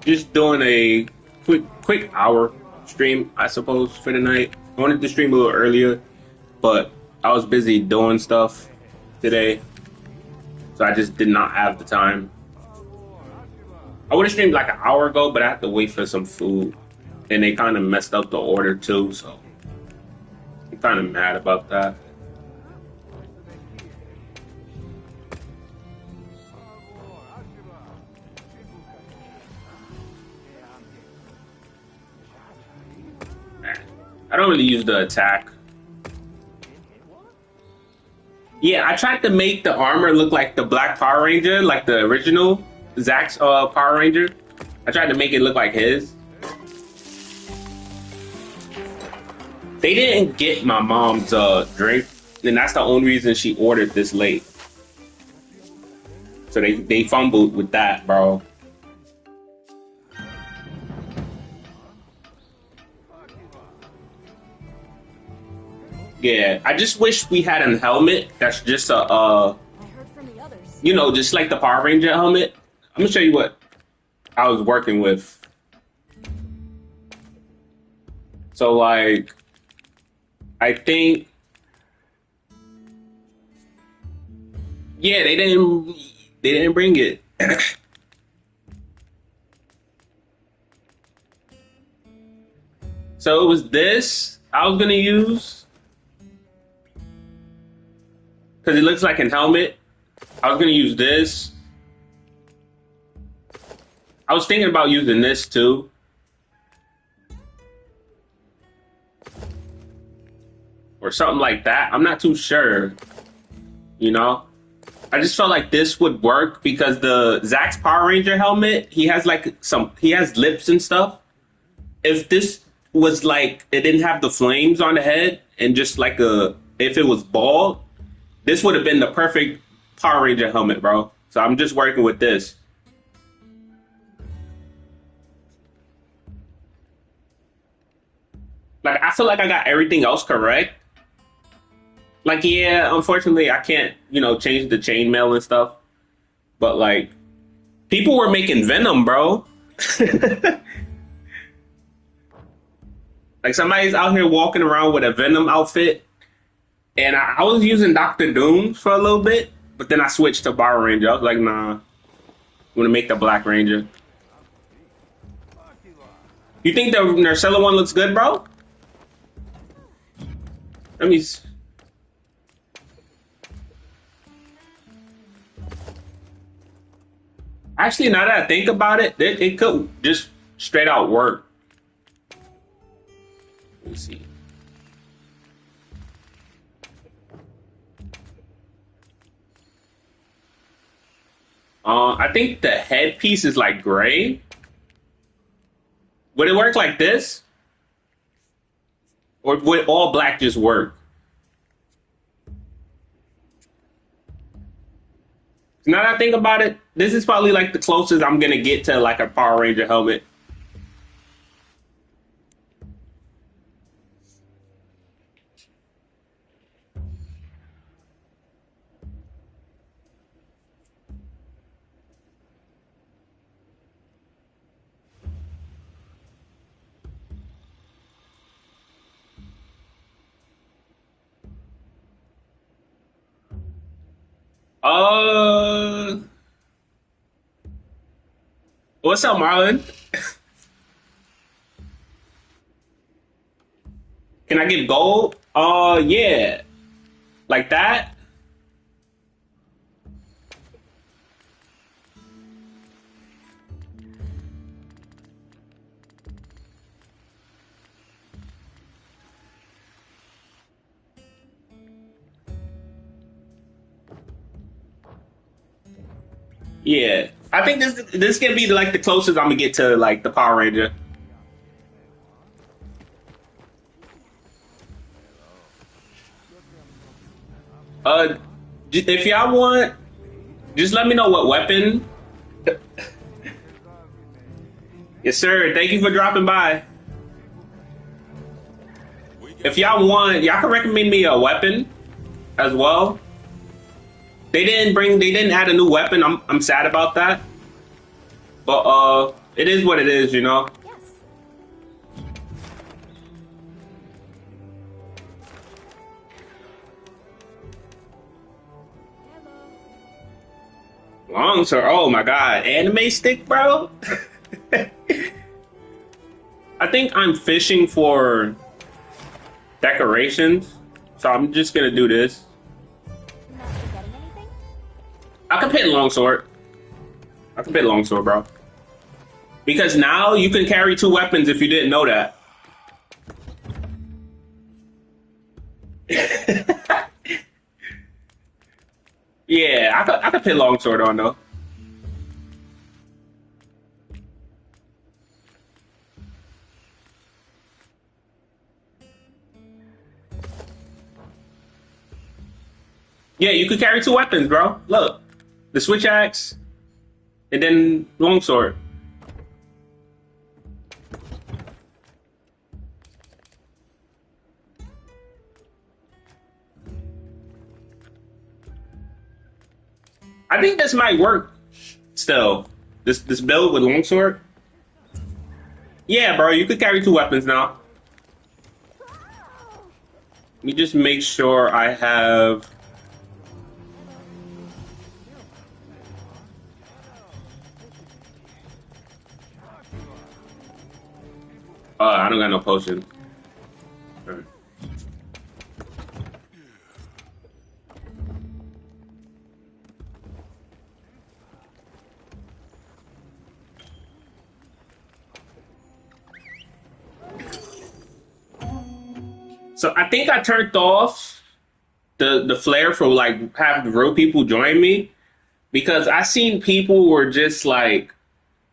Just doing a quick hour stream, I suppose, for the night. I wanted to stream a little earlier, but I was busy doing stuff today, so I just did not have the time. I would have streamed like an hour ago, but I had to wait for some food, and they kind of messed up the order too, so I'm kind of mad about that. I don't really use the attack. Yeah, I tried to make the armor look like the Black Power Ranger, like the original Zack's Power Ranger. I tried to make it look like his. They didn't get my mom's drink, and that's the only reason she ordered this late. So they fumbled with that, bro. Yeah, I just wish we had a helmet that's just just like the Power Ranger helmet. I'm gonna show you what I was working with. So like, I think, yeah, they didn't bring it. So it was this I was gonna use because it looks like a helmet. I was gonna use this. I was thinking about using this too. Or something like that. I'm not too sure. You know? I just felt like this would work because the Zack's Power Ranger helmet, he has lips and stuff. If this was like, it didn't have the flames on the head and just like if it was bald, this would have been the perfect Power Ranger helmet, bro. So I'm just working with this. Like, I feel like I got everything else correct. Like, yeah, unfortunately, I can't, change the chainmail and stuff. But, like, people were making Venom, bro. Like, somebody's out here walking around with a Venom outfit. And I was using Dr. Doom for a little bit. But then I switched to Power Ranger. I was like, nah, I'm going to make the Black Ranger. You think the Narcella one looks good, bro? Let me... Actually, now that I think about it, it could just straight out work. Let me see. I think the headpiece is like gray. Would it work like this? Or would all black just work? Now that I think about it, this is probably like the closest I'm gonna get to like a Power Ranger helmet. Uh, what's up, Marlon? Can I get gold? Yeah, like that. Yeah, I think this can be like the closest I'm gonna get to like the Power Ranger. Uh, if y'all want, just let me know what weapon. Yes, sir. Thank you for dropping by. If y'all want, y'all can recommend me a weapon as well. They didn't add a new weapon. I'm sad about that. But It is what it is, you know. Yes. Long sword. Oh my god, anime stick, bro. I think I'm fishing for decorations, so I'm just gonna do this. Not forgetting anything? I can pit longsword. I can pit longsword, bro. Because now you can carry two weapons if you didn't know that. Yeah, I could pit longsword on though. Yeah, you could carry two weapons, bro. Look, the switch axe and then longsword. I think this might work still. This build with longsword. Yeah, bro, you could carry two weapons now. Let me just make sure I have. I don't got no potion. Alright. So I think I turned off the flare for like having real people join me because I seen people were just like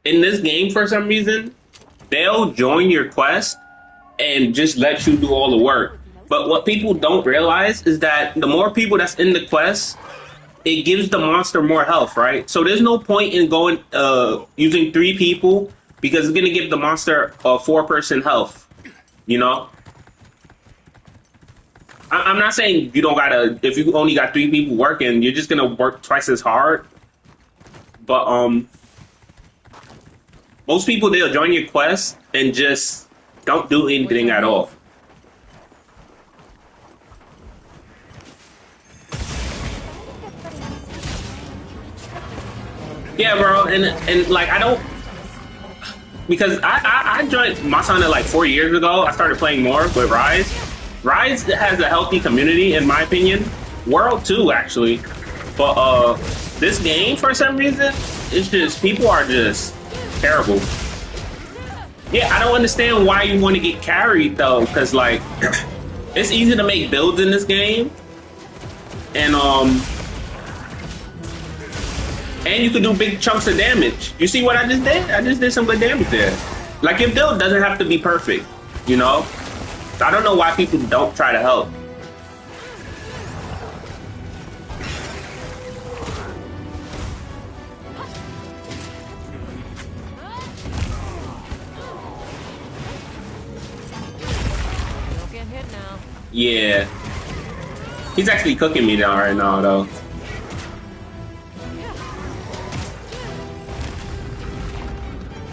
in this game for some reason they'll join your quest and just let you do all the work. But what people don't realize is that the more people that's in the quest, it gives the monster more health, right? So there's no point in going using three people because it's gonna give the monster a four-person health. You know, I'm not saying you don't gotta. If you only got three people working, you're just gonna work twice as hard. But most people they'll join your quest and just don't do anything at all. Yeah, bro, and like I don't because I joined Masana like 4 years ago. I started playing more with Rise. Rise has a healthy community, in my opinion. World too, actually. But this game, for some reason, it's just people are just terrible. Yeah, I don't understand why you want to get carried though, because like it's easy to make builds in this game, and you can do big chunks of damage. You see what I just did? I just did some good damage there. Like your build doesn't have to be perfect, you know. I don't know why people don't try to help. Don't get hit now. Yeah. He's actually cooking me down right now, though.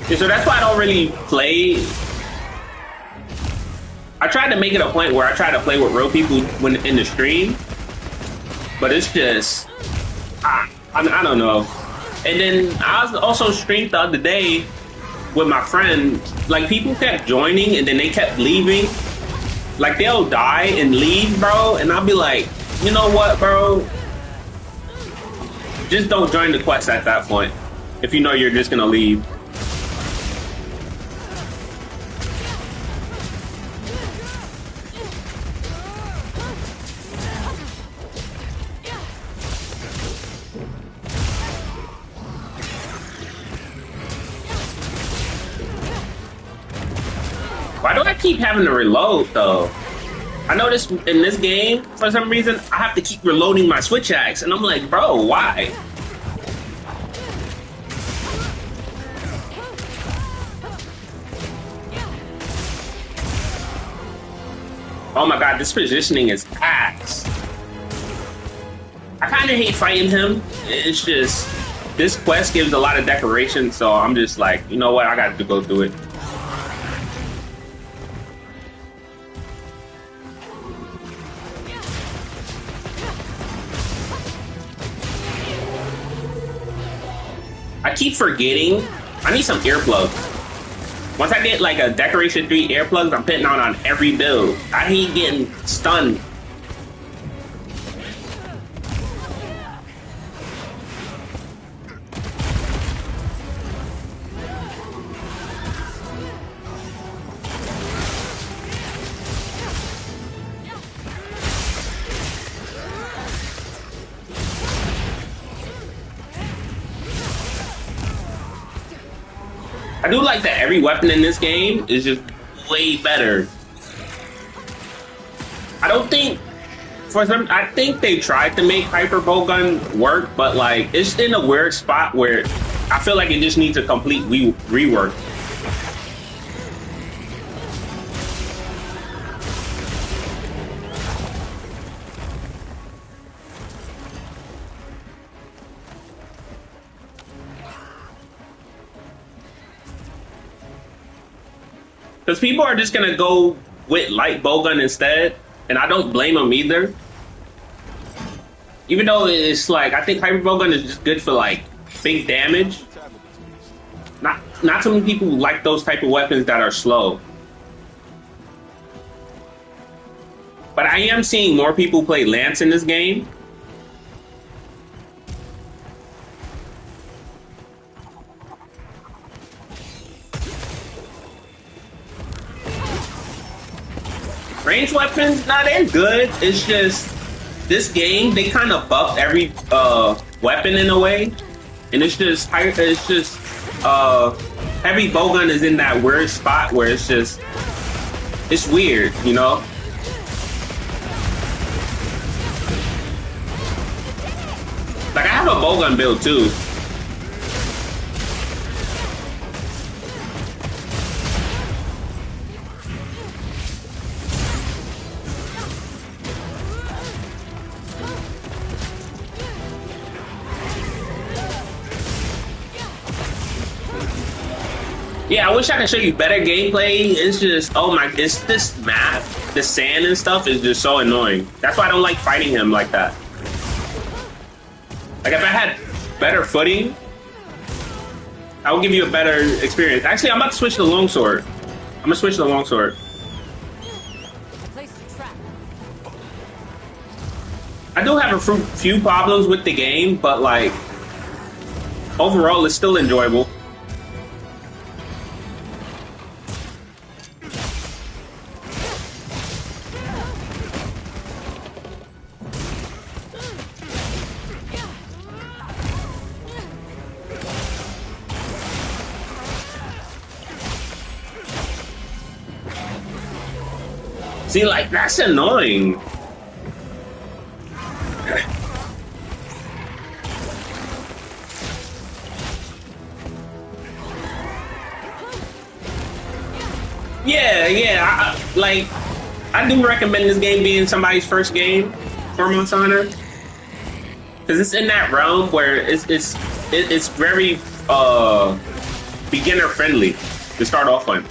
Yeah, so that's why I don't really play. I tried to make it a point where I try to play with real people when in the stream, but it's just I don't know. And then I was also streamed the other day with my friend. Like people kept joining and then they kept leaving. Like they'll die and leave, bro, and I'll be like, you know what, bro? Just don't join the quest at that point if you know you're just gonna leave. Why do I keep having to reload though? I noticed in this game, for some reason, I have to keep reloading my switch axe, and I'm like, bro, why? Oh my god, this positioning is ass. I kind of hate fighting him. It's just, this quest gives a lot of decoration, so I'm just like, you know what, I got to go do it. I keep forgetting. I need some earplugs. Once I get like a Decoration 3 earplugs, I'm putting on every build. I hate getting stunned. I do like that every weapon in this game is just way better. I don't think, for some, I think they tried to make Hyper Bowgun work, but like it's in a weird spot where I feel like it just needs a complete rework. Because people are just gonna go with light bowgun instead, and I don't blame them either. Even though it's like I think hyper bowgun is just good for like big damage. Not so many people like those type of weapons that are slow. But I am seeing more people play Lance in this game. Range weapons, nah, they're good. It's just this game they kind of buffed every weapon in a way, and it's just heavy bowgun is in that weird spot where it's weird, you know. Like I have a bowgun build too. Yeah, I wish I could show you better gameplay. It's just, oh my, it's this map, the sand and stuff is just so annoying. That's why I don't like fighting him like that. Like if I had better footing, I would give you a better experience. Actually, I'm about to switch to the longsword. I'm gonna switch to the longsword. I do have a few problems with the game, but like overall, it's still enjoyable. See, like, that's annoying. Yeah. I do recommend this game being somebody's first game for Monster Hunter. Because it's in that realm where it's very beginner friendly to start off on.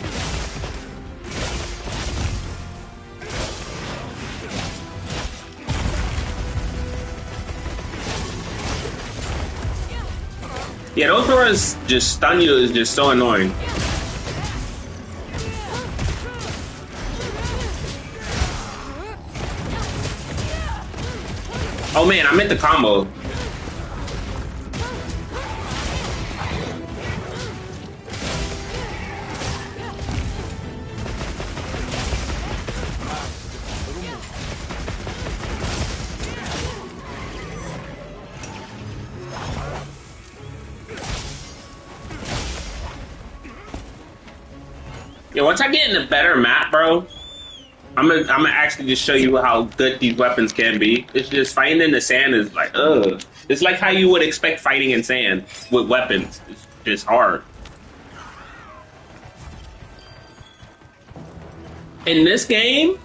Yeah, those doors just stun you is just so annoying. Oh man, I meant the combo. Yeah, once I get in a better map, bro, I'm gonna actually just show you how good these weapons can be. It's just fighting in the sand is like, ugh. It's like how you would expect fighting in sand with weapons. It's just hard. In this game,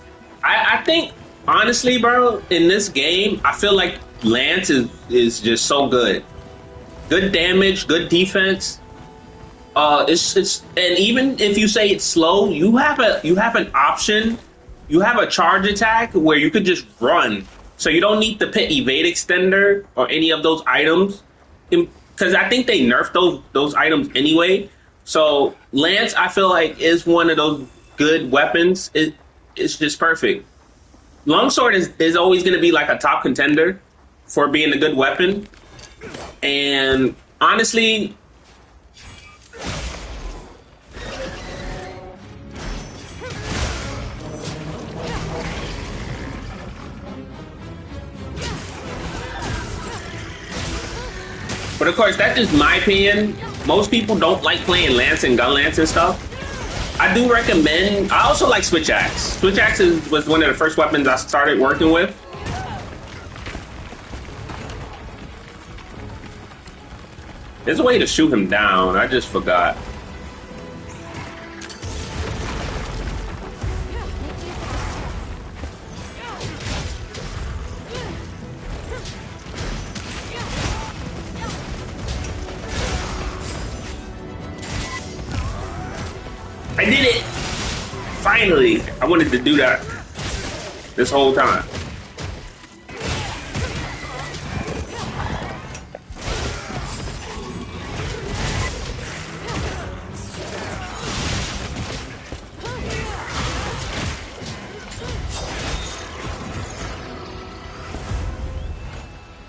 I think honestly, bro, in this game, I feel like Lance is just so good. good damage, good defense. It's and even if you say it's slow, you have an option. You have a charge attack where you could just run, so you don't need the pit evade extender or any of those items, because I think they nerfed those items anyway. So Lance, I feel like is one of those good weapons. It's just perfect. Longsword is always going to be like a top contender for being a good weapon, and honestly, but of course, that's just my opinion. Most people don't like playing Lance and Gun Lance and stuff. I do recommend. I also like Switch Axe. Switch Axe was one of the first weapons I started working with. There's a way to shoot him down. I just forgot. I did it! Finally! I wanted to do that this whole time.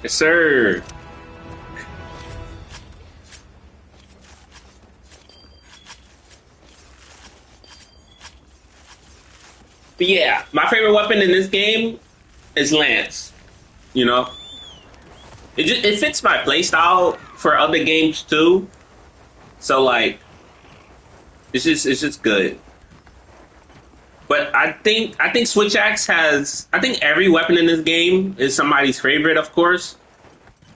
Yes, sir. But yeah, my favorite weapon in this game is Lance. You know, it fits my playstyle for other games too. So like, it's just good. But I think Switch Axe has, I think every weapon in this game is somebody's favorite, of course.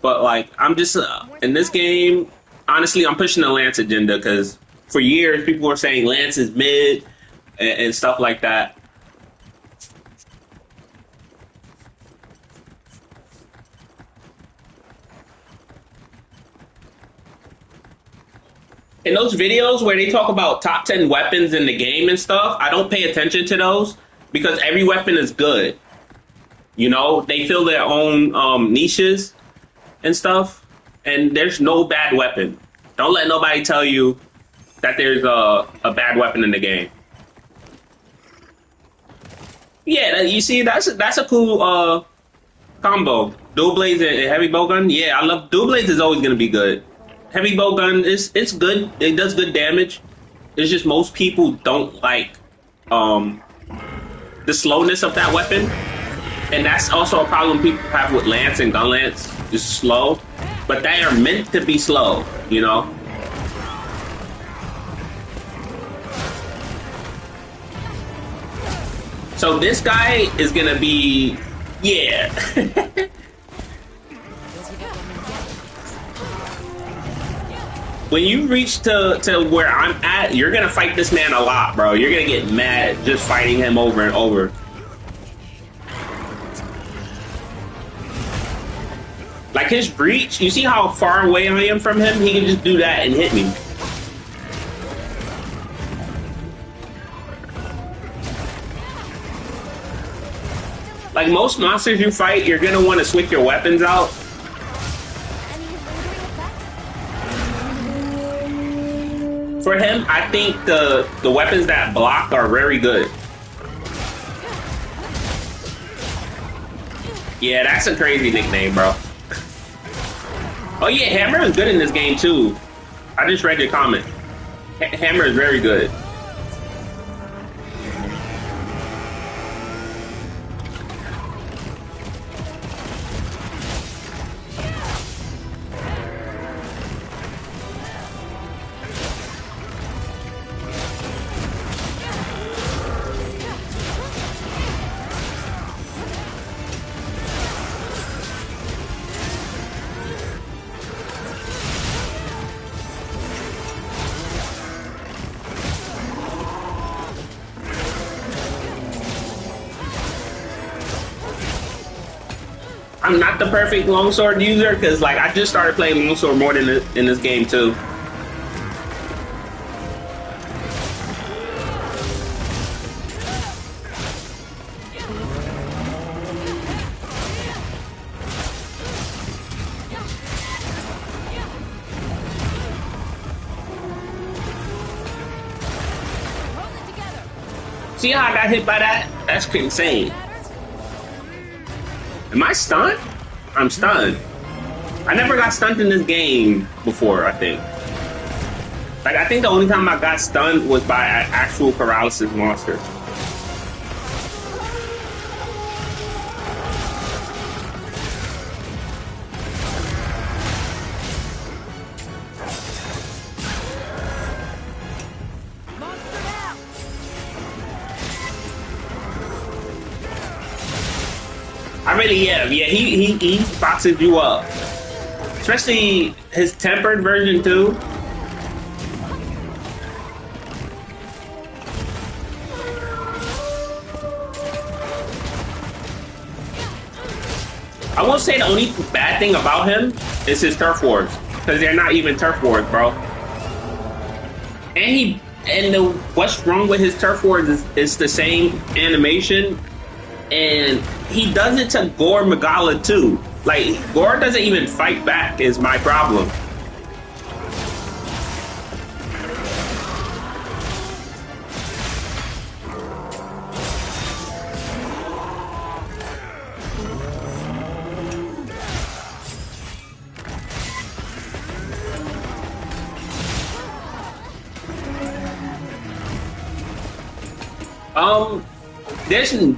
But like, I'm just in this game. Honestly, I'm pushing the Lance agenda because for years people were saying Lance is mid and stuff like that. In those videos where they talk about top 10 weapons in the game and stuff, I don't pay attention to those because every weapon is good. You know, they fill their own niches and stuff, and there's no bad weapon. Don't let nobody tell you that there's a bad weapon in the game. Yeah, you see, that's a cool combo. Dual blades and heavy bowgun. Yeah, I love dual blades. Is always gonna be good. Heavy bowgun is it's good. It does good damage. It's just most people don't like the slowness of that weapon, and that's also a problem people have with Lance and Gun Lance. Is slow, but they are meant to be slow. You know. So this guy is gonna be, yeah. When you reach to where I'm at, you're gonna fight this man a lot, bro. You're gonna get mad just fighting him over and over. Like his reach, you see how far away I am from him? He can just do that and hit me. Like most monsters you fight, you're gonna want to switch your weapons out. For him, I think the weapons that block are very good. Yeah, that's a crazy nickname, bro. Oh yeah, Hammer is good in this game too. I just read your comment. Hammer is very good. I'm not the perfect longsword user because like I just started playing longsword more than in this game too. See how I got hit by that? That's insane. Am I stunned? I'm stunned. I never got stunned in this game before, I think. Like, I think the only time I got stunned was by an actual paralysis monster. I really am. Yeah, he boxes you up. Especially his tempered version too. I will say the only bad thing about him is his turf wars. Because they're not even turf wars, bro. What's wrong with his turf wars is the same animation. And he does it to Gore Magala too. Like, Gore doesn't even fight back is my problem.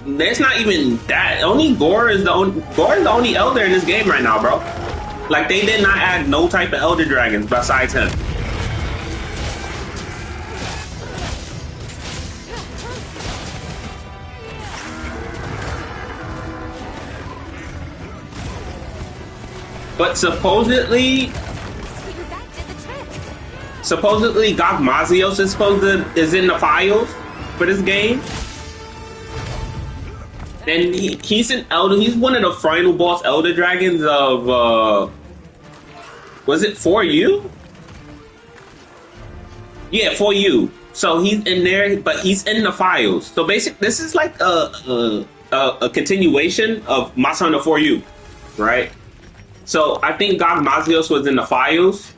There's not even that. Only Gore is the only elder in this game right now, bro. Like they did not add no type of elder dragons besides him. But supposedly Gok Mazios is in the files for this game. And he's an elder. He's one of the final boss elder dragons of was it 4U? Yeah, 4U. So he's in there, but he's in the files. So basically, this is like a continuation of Masana 4U, right? So I think Gok Mazios was in the files.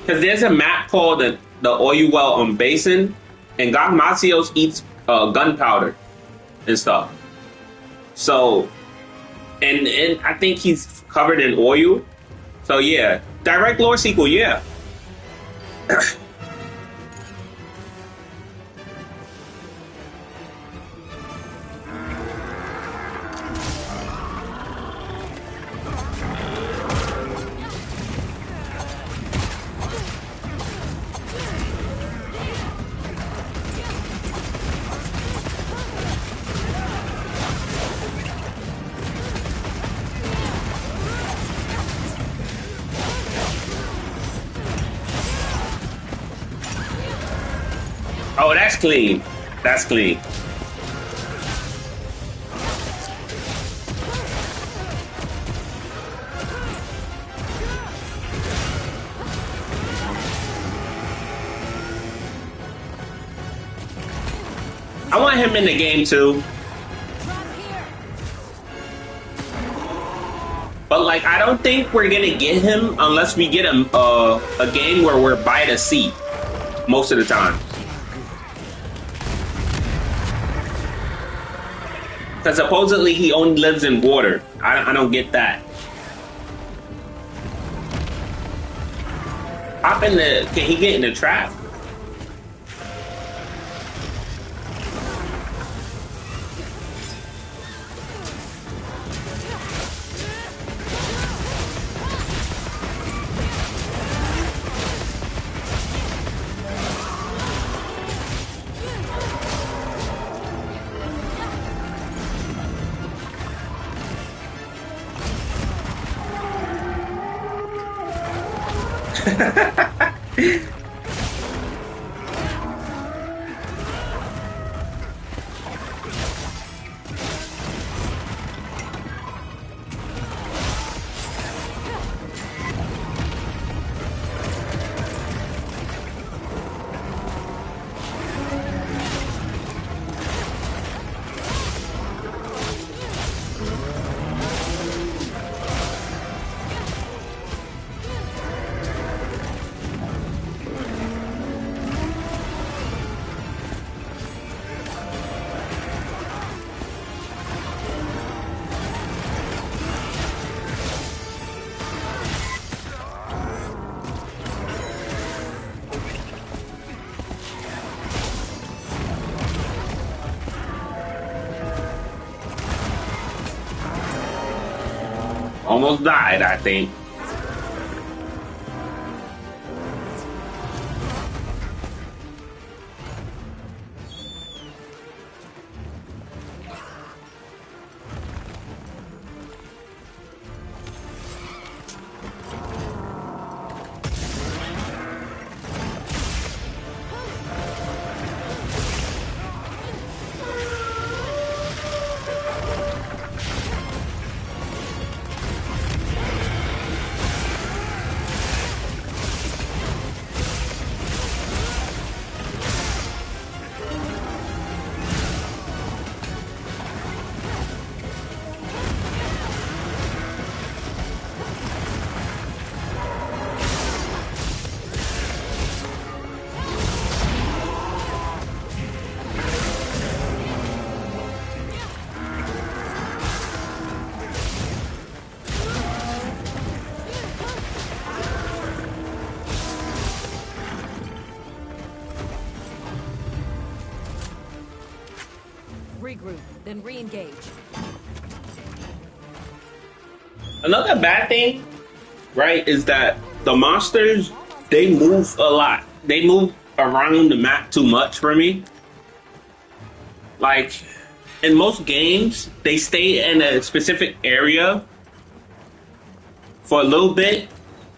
Because there's a map called the Oil Well Basin, and Gok Mazios eats gunpowder and stuff. So, and I think he's covered in oil. So yeah, direct lore sequel, yeah. Oh, that's clean. That's clean. I want him in the game too. But like, I don't think we're gonna get him unless we get him a game where we're by the sea most of the time. Because supposedly he only lives in water. I don't get that. Hop in the... Can he get in the trap? Almost died, I think. Regroup, then re-engage. Another bad thing, right, is that the monsters, they move a lot. They move around the map too much for me. Like, in most games, they stay in a specific area for a little bit.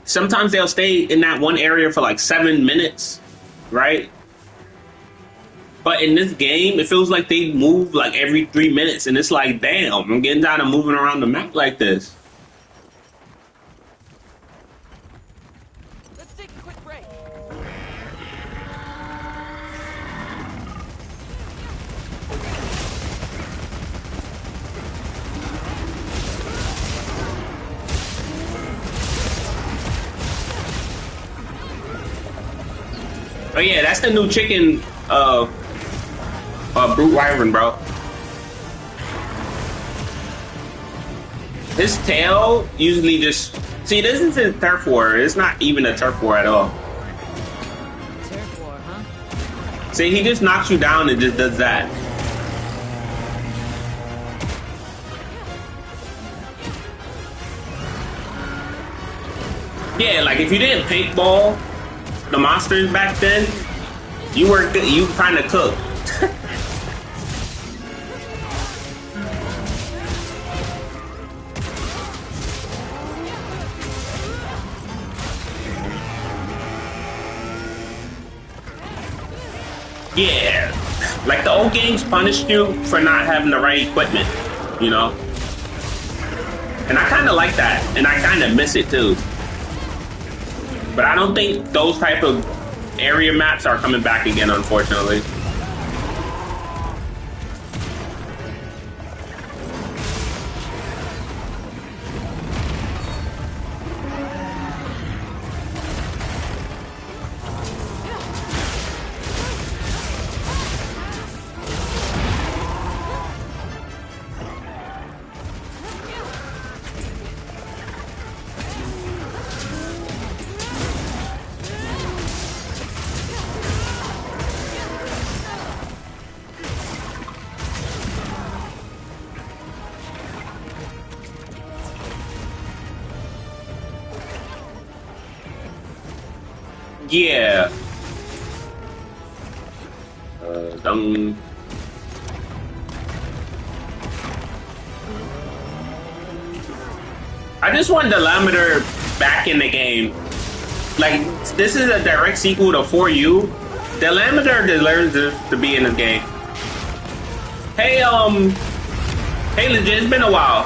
Sometimes they'll stay in that one area for like 7 minutes, right? But in this game, it feels like they move like every 3 minutes, and it's like, damn, I'm getting tired of moving around the map like this. Let's take a quick break. Oh yeah, that's the new chicken, brute wyvern, bro. His tail usually just see. This isn't turf war. It's not even a turf war at all. Turf war, huh? See, he just knocks you down and just does that. Yeah, like if you didn't paintball the monsters back then, you kind of cooked. Yeah, like the old games punished you for not having the right equipment, you know? And I kind of like that, and I kind of miss it too. But I don't think those type of area maps are coming back again, unfortunately. Yeah. Dung. I just want the Lammeter back in the game. Like, this is a direct sequel to For You. The Lammeter deserves to be in this game. Hey, hey, legit, it's been a while.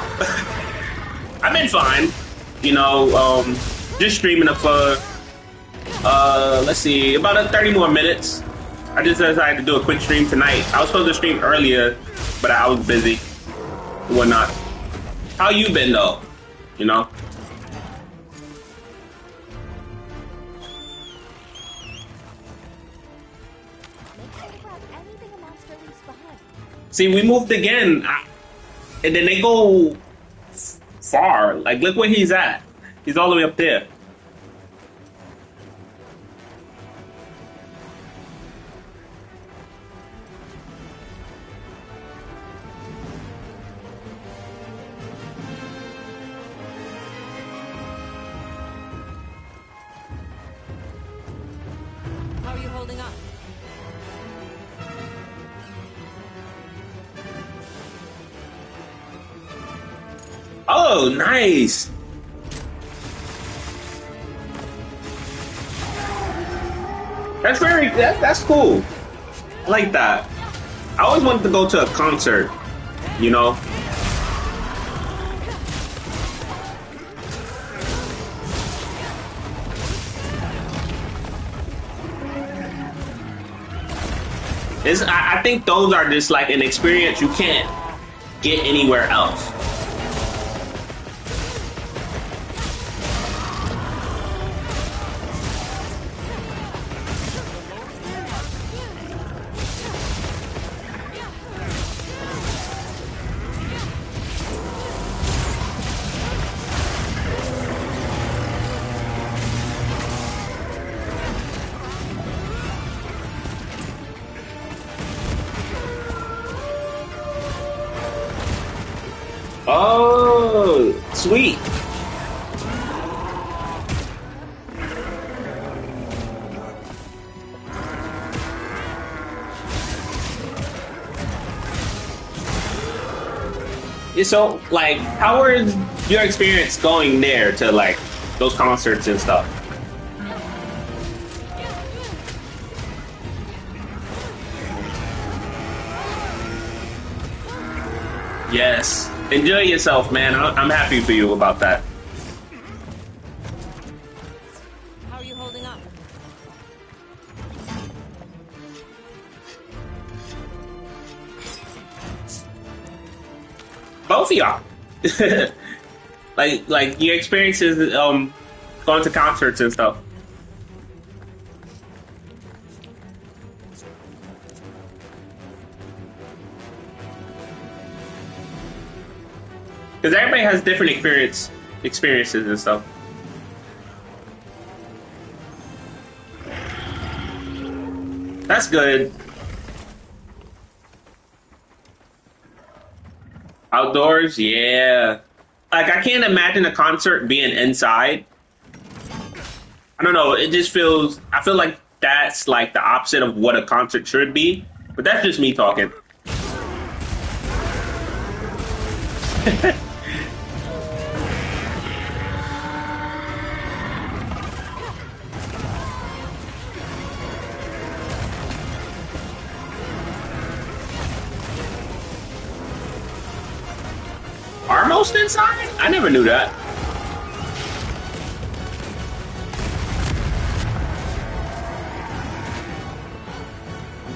I've been fine. You know, just streaming it for, let's see, about 30 more minutes. I just decided to do a quick stream tonight. I was supposed to stream earlier, but I was busy and whatnot. How you been, though? You know? See, we moved again, and then they go far. Like, look where he's at. He's all the way up there. Oh, nice. That's cool. I like that. I always wanted to go to a concert, you know? I think those are just like an experience you can't get anywhere else. Oh, sweet. Yeah, so, like, how was your experience going there to, like, those concerts and stuff? Yes. Enjoy yourself, man. I'm happy for you about that. How are you holding up? Both of y'all. like your experiences going to concerts and stuff. Because everybody has different experiences and stuff. That's good. Outdoors, yeah. Like I can't imagine a concert being inside. I don't know. It just feels. I feel like that's like the opposite of what a concert should be. But that's just me talking. Are most inside? I never knew that.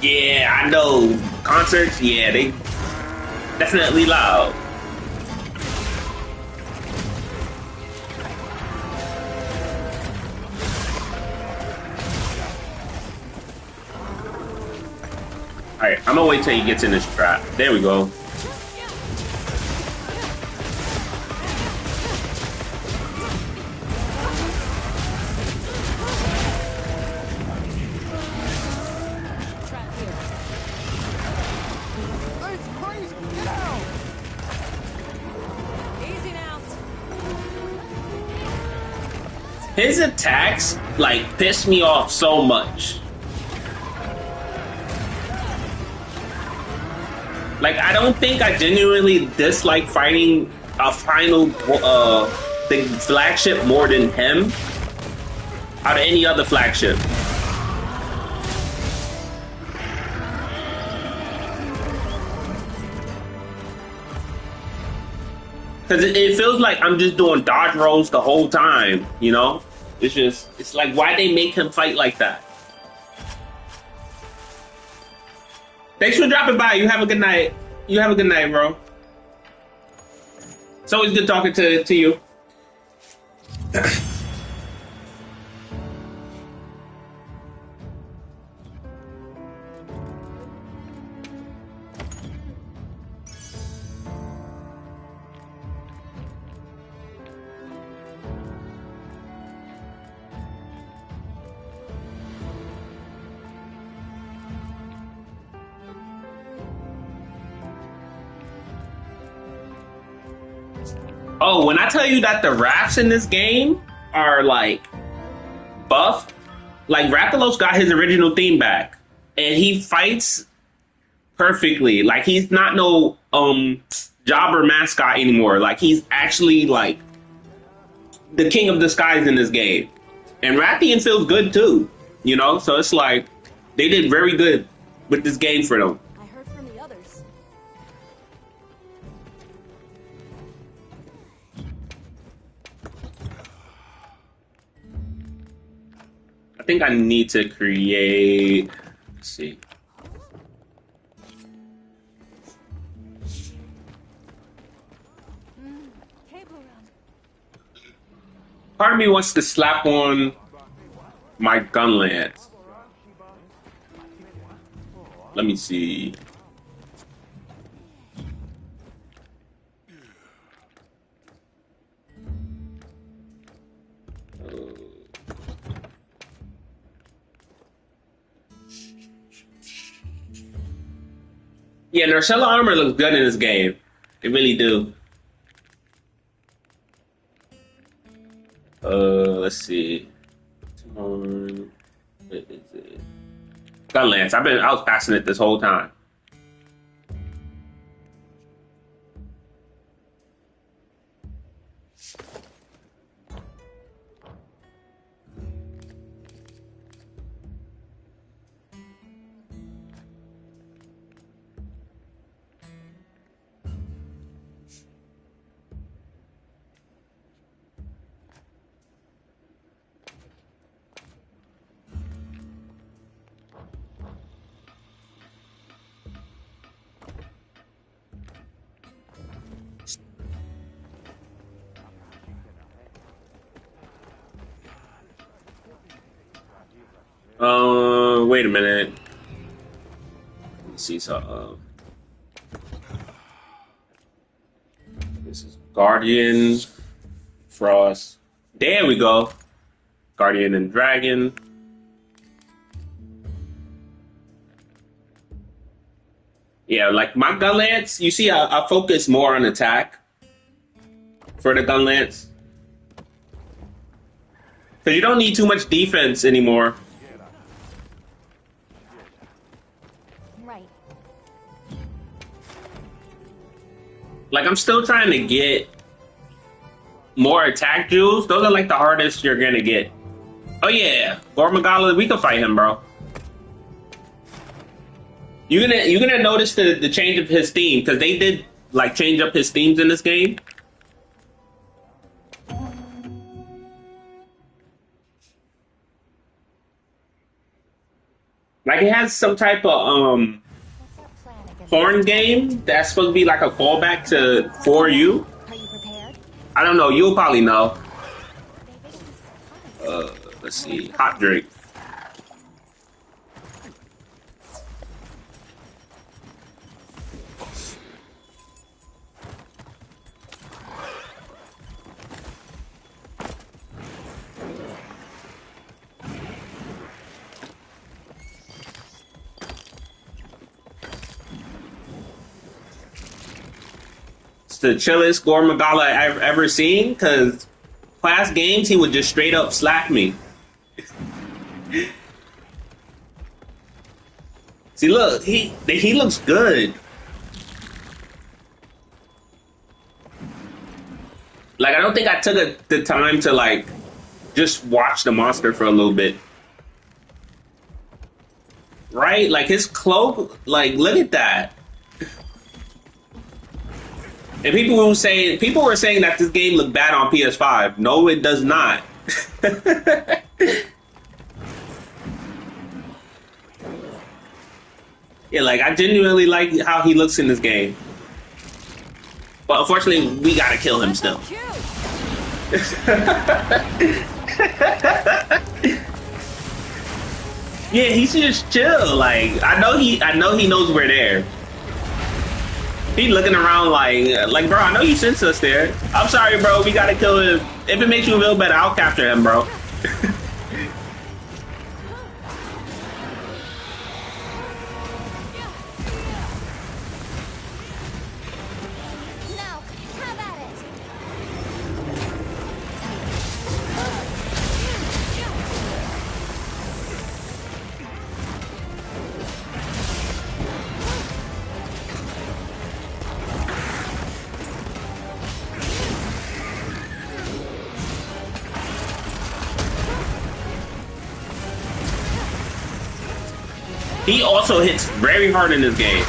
Yeah, I know. Concerts, yeah, they definitely loud. Alright, I'm gonna wait till he gets in this trap. There we go. His attacks, like, piss me off so much. Like, I don't think I genuinely dislike fighting a the flagship more than him out of any other flagship. Because it feels like I'm just doing dodge rolls the whole time, you know? It's like, why they make him fight like that? Thanks for dropping by. You have a good night. You have a good night, bro. It's always good talking to you. Oh, when I tell you that the rafts in this game are like buff, like Rathalos got his original theme back, and he fights perfectly. Like he's not no jobber mascot anymore. Like he's actually like the king of the skies in this game. And Rathian feels good too, you know? So it's like they did very good with this game for them. I heard from the others. I think I need to create, let's see. Cable run. Part of me wants to slap on my gun lance. Let me see. Yeah, Narcella armor looks good in this game. They really do. Let's see. What is it? Gun lance. I was passing it this whole time. Wait a minute. Let me see something. This is Guardian, Frost. There we go. Guardian and Dragon. Yeah, like my gun lance, you see, I focus more on attack for the gun lance. Because you don't need too much defense anymore. Right. Like, I'm still trying to get more attack jewels. Those are like the hardest you're gonna get. Oh yeah, Gormagala, we can fight him, bro. You're gonna notice the change of his theme, because they did like change up his themes in this game. Like it has some type of What's our plan against horn this? game that's supposed to be like a callback to For You. Are you prepared? I don't know. You'll probably know. Let's see. Hot drink. It's the chillest Gormagala I've ever seen, because past games he would just straight up slap me. See, look, he looks good. Like, I don't think I took the time to like just watch the monster for a little bit. Right? Like his cloak, like look at that. And people were saying that this game looked bad on PS5. No, it does not. Yeah, like I genuinely like how he looks in this game. But unfortunately, we gotta kill him still. Yeah, he's just chill. Like I know he knows we're there. He looking around like, bro, I know you sent us there. I'm sorry, bro. We gotta kill him. If it makes you feel better, I'll capture him, bro. Now, have at it. He also hits very hard in this game.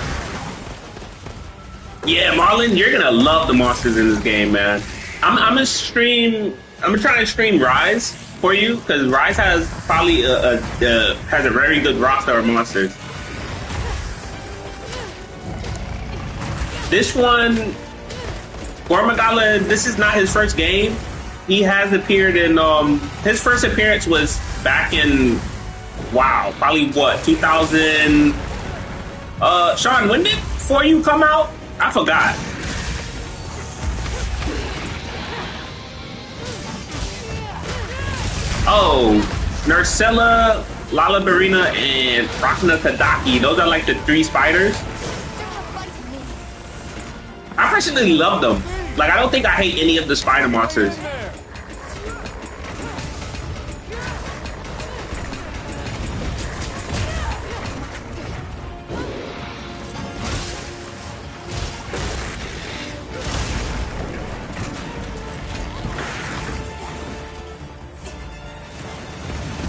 Yeah, Marlon, you're gonna love the monsters in this game, man. I'm gonna stream. I'm gonna try to stream Rise for you because Rise has probably has a very good roster of monsters. This one, Gormagala, this is not his first game. He has appeared in his first appearance was back in probably what 2000. Sean, when did For You come out? I forgot. Oh, Nursella, Lalabarina, and Rachna Kadaki. Those are like the 3 spiders. I personally love them. Like, I don't think I hate any of the spider monsters.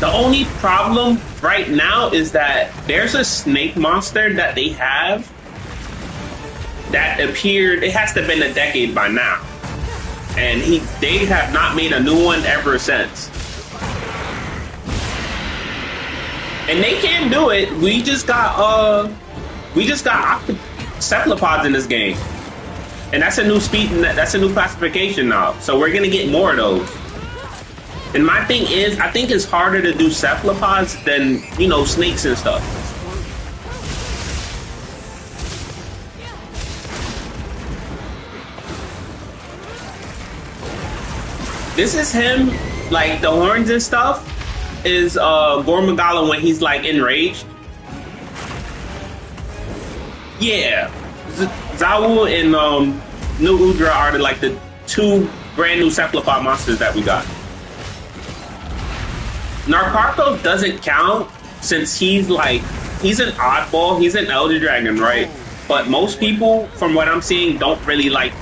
The only problem right now is that there's a snake monster that they have that appeared, it has to have been a decade by now. And they have not made a new one ever since. And they can do it. We just got cephalopods in this game. And that's a new speed, that's a new classification now. So we're gonna get more of those. And my thing is, I think it's harder to do cephalopods than, you know, snakes and stuff. This is him, like the horns and stuff, is Gormagala when he's like enraged. Yeah. Zawu and New Udra are like the 2 brand new cephalopod monsters that we got. Narcarco doesn't count since he's an oddball. He's an Elder Dragon, right? But most people, from what I'm seeing, don't really like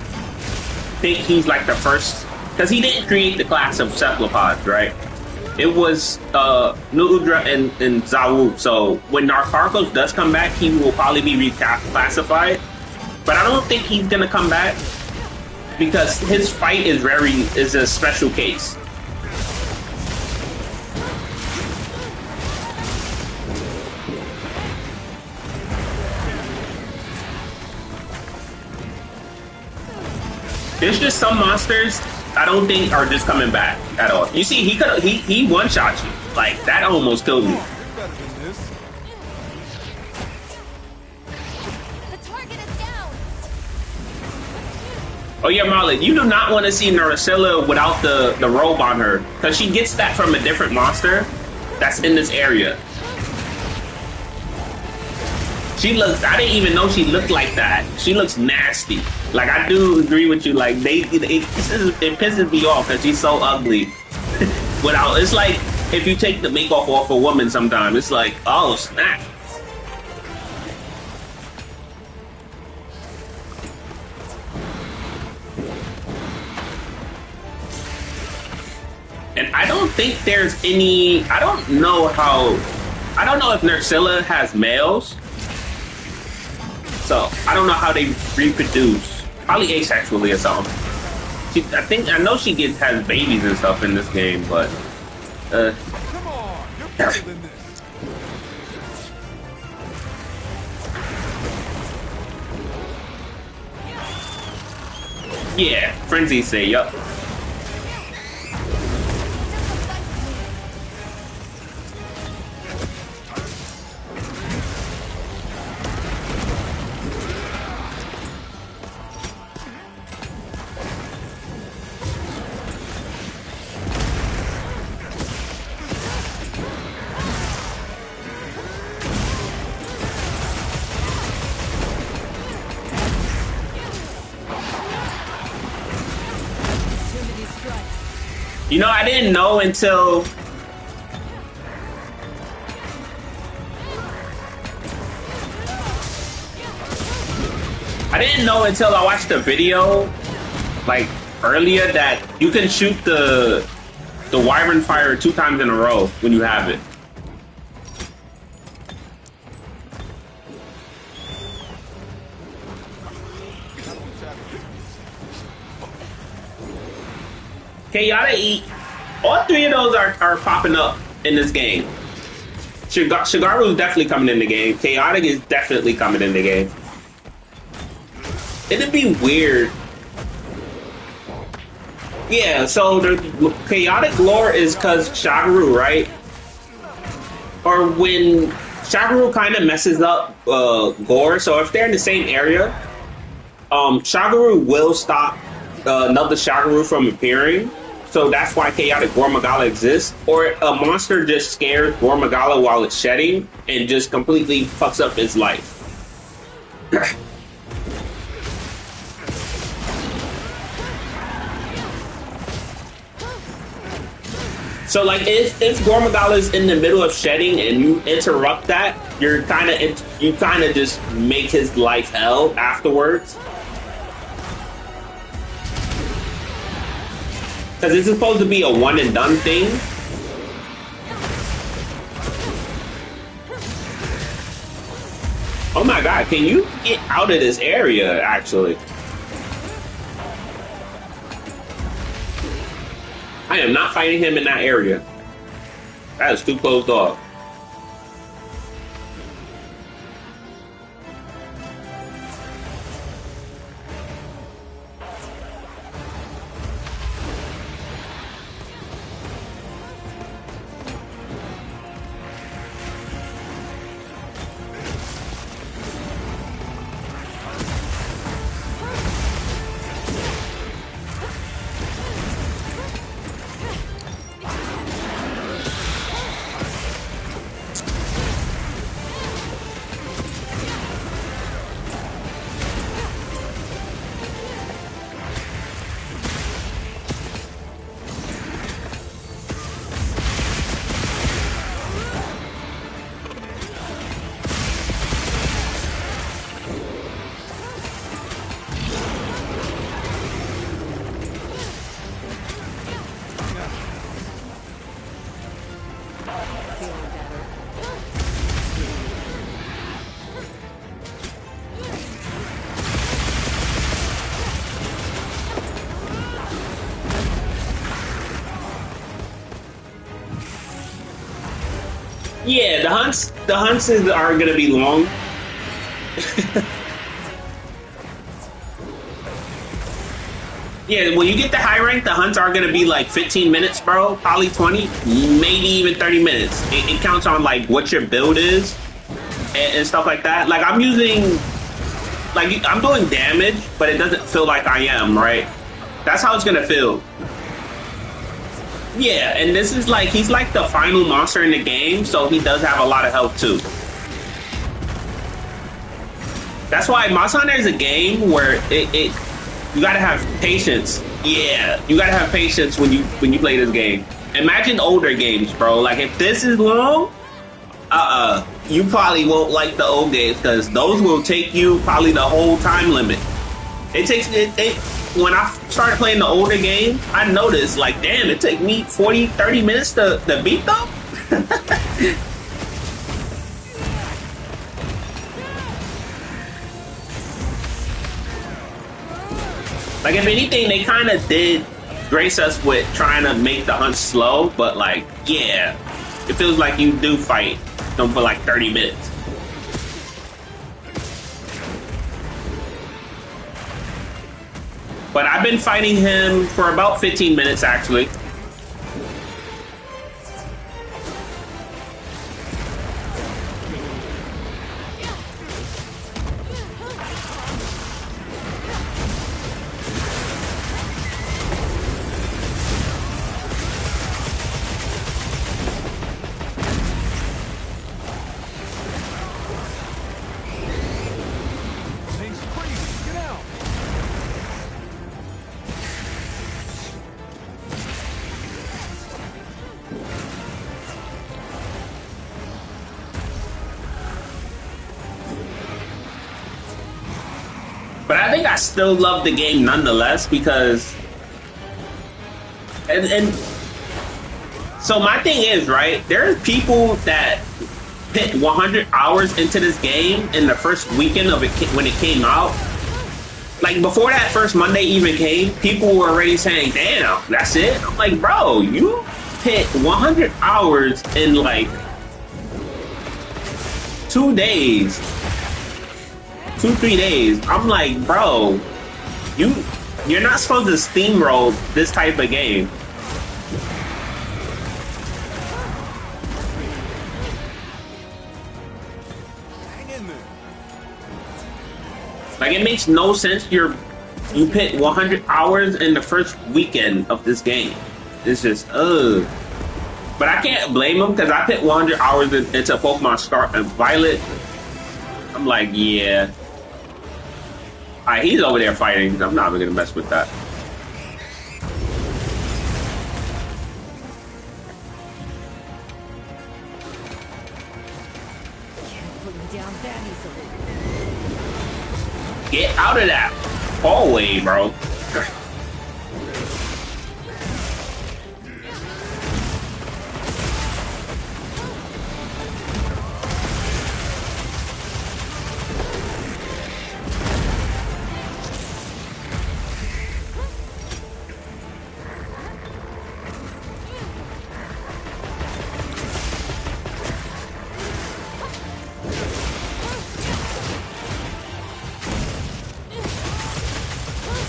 think he's like the first, because he didn't create the class of cephalopods, right? It was New Udra and Zawu. So when Narcarcos does come back, he will probably be reclassified. But I don't think he's gonna come back because his fight is a special case. There's just some monsters I don't think are just coming back at all. You see, he one-shot you. Like, that almost killed me. The target is down. Oh yeah, Marlon, you do not want to see Narcilla without the robe on her, because she gets that from a different monster that's in this area. I didn't even know she looked like that. She looks nasty. Like, I do agree with you. Like, it pisses me off because she's so ugly. It's like if you take the makeup off a woman sometimes. It's like, oh, snap. And I don't think there's any... I don't know if Nursilla has males. So, I don't know how they reproduce. Probably asexually or something. I know she has babies and stuff in this game, but... Come on, you're better than this. Yeah, Frenzy say, yup. You know, I didn't know until... I watched the video, like, earlier, that you can shoot the Wyvern Fire 2 times in a row when you have it. Chaotic, all three of those are popping up in this game. Shigaru is definitely coming in the game. Chaotic is definitely coming in the game. It'd be weird. Yeah, so the chaotic lore is because Shagaru, right? Or when Shagaru kind of messes up Gore, so if they're in the same area, Shagaru will stop another Shagaru from appearing. So that's why Chaotic Gore Magala exists. Or a monster just scares Gore Magala while it's shedding and just completely fucks up its life. So like if Gore Magala is in the middle of shedding and you interrupt that, you kind of just make his life hell afterwards. Because it's supposed to be a one and done thing. Oh my god, can you get out of this area, actually? I am not fighting him in that area. That is too closed off. Yeah, the hunts are gonna be long. Yeah, when you get the high rank, the hunts are gonna be like 15 minutes, bro. Probably 20, maybe even 30 minutes. It counts on like what your build is and stuff like that. Like I'm using, like I'm doing damage, but it doesn't feel like I am, right? That's how it's gonna feel. Yeah, and this is like, he's like the final monster in the game, so he does have a lot of health too. That's why Monster Hunter is a game where you gotta have patience. Yeah, you gotta have patience when you play this game. Imagine older games, bro. Like if this is long, you probably won't like the old games because those will take you probably the whole time limit. When I started playing the older game, I noticed, like, damn, it took me 40, 30 minutes to beat them? Like, if anything, they kind of did grace us with trying to make the hunt slow, but, like, yeah, it feels like you do fight them for, like, 30 minutes. But I've been fighting him for about 15 minutes, actually. Things crazy. Get out. But I think I still love the game nonetheless because, and so my thing is, right, there's people that put 100 hours into this game in the first weekend of it when it came out. like before that first Monday even came, people were already saying, "Damn, that's it." I'm like, bro, you hit 100 hours in like 2 days, 3 days. I'm like, bro, you you're not supposed to steamroll this type of game. Hang in there. Like it makes no sense. You put 100 hours in the first weekend of this game. It's just But I can't blame him because I put 100 hours into Pokemon Star and Violet. I'm like, yeah. Alright, he's over there fighting. I'm not even gonna mess with that. Can't put me down that easily. Get out of that hallway, bro.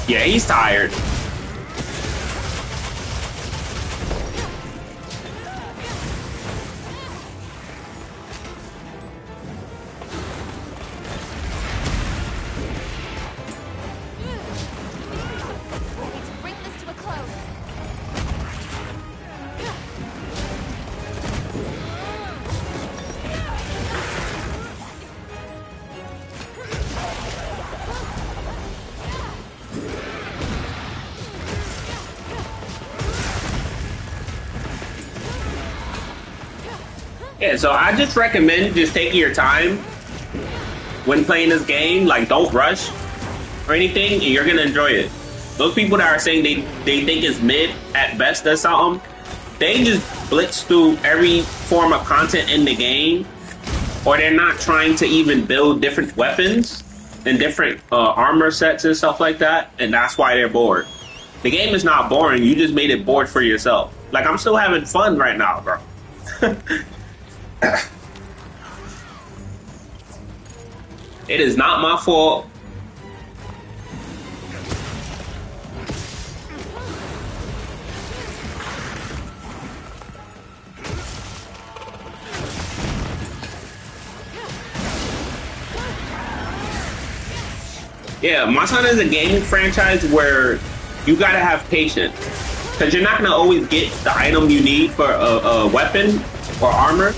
Yeah, he's tired. Bring this to a close. Yeah, so I just recommend just taking your time when playing this game. Like, don't rush or anything, and you're gonna enjoy it. Those people that are saying they think it's mid at best or something, they just blitz through every form of content in the game, or they're not trying to even build different weapons and different armor sets and stuff like that, and that's why they're bored. The game is not boring. You just made it bored for yourself. Like, I'm still having fun right now, bro. It is not my fault. Yeah, my son is a gaming franchise where you gotta have patience. Because you're not gonna always get the item you need for a weapon or armor.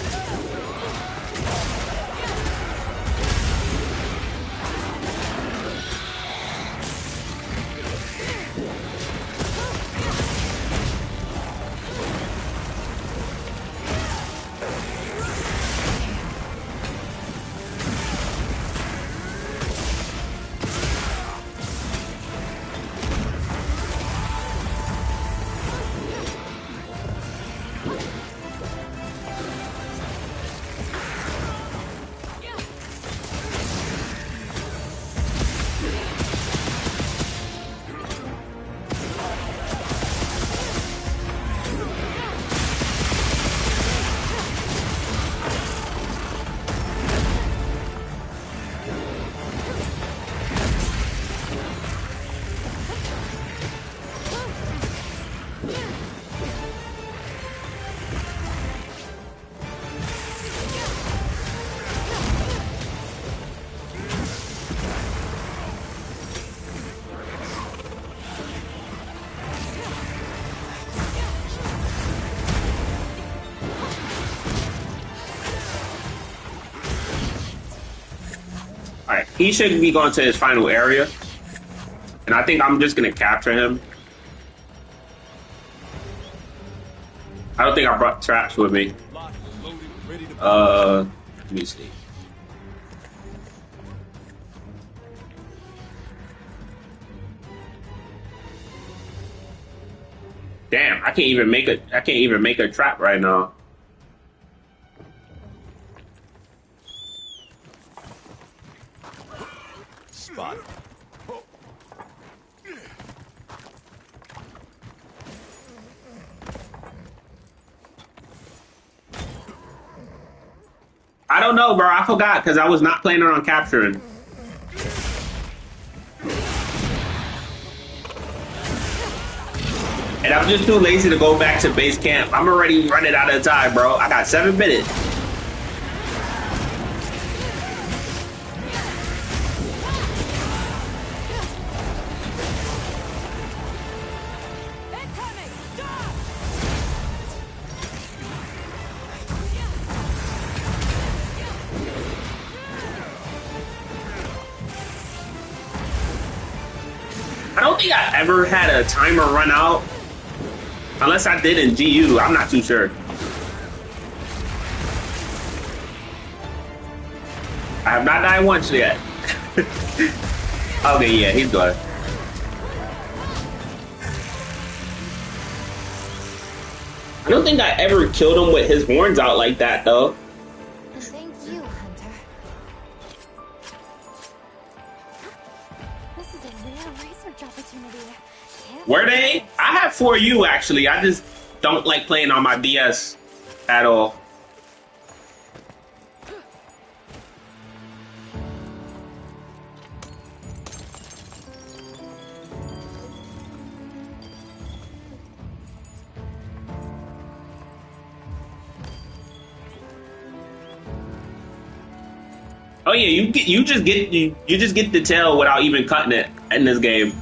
Alright, he should be going to his final area. And I think I'm just gonna capture him. I don't think I brought traps with me. Locked, loaded, ready to Let me see. Damn, I can't even make a trap right now. spot. I don't know, bro. I forgot because I was not planning on capturing. And I'm just too lazy to go back to base camp. I'm already running out of time, bro. I got 7 minutes. Incoming! Stop! I don't think I ever had a timer run out. Unless I did in GU. I'm not too sure. I have not died once yet. Okay, yeah, he's good. I don't think I ever killed him with his horns out like that, though. Thank you, Hunter. This is a rare research opportunity. Were they? I have 4U, actually. I just don't like playing on my DS at all. Oh yeah, you just get the tail without even cutting it in this game.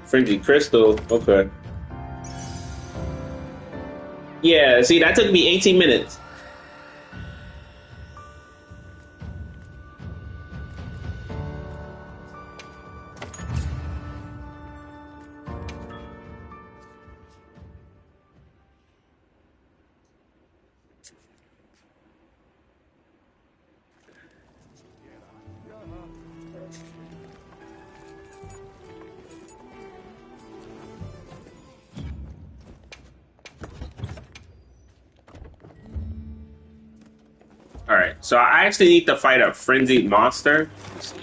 Frenzy Crystal, okay. Yeah, see, that took me 18 minutes. All right, so I actually need to fight a frenzied monster. Let's see.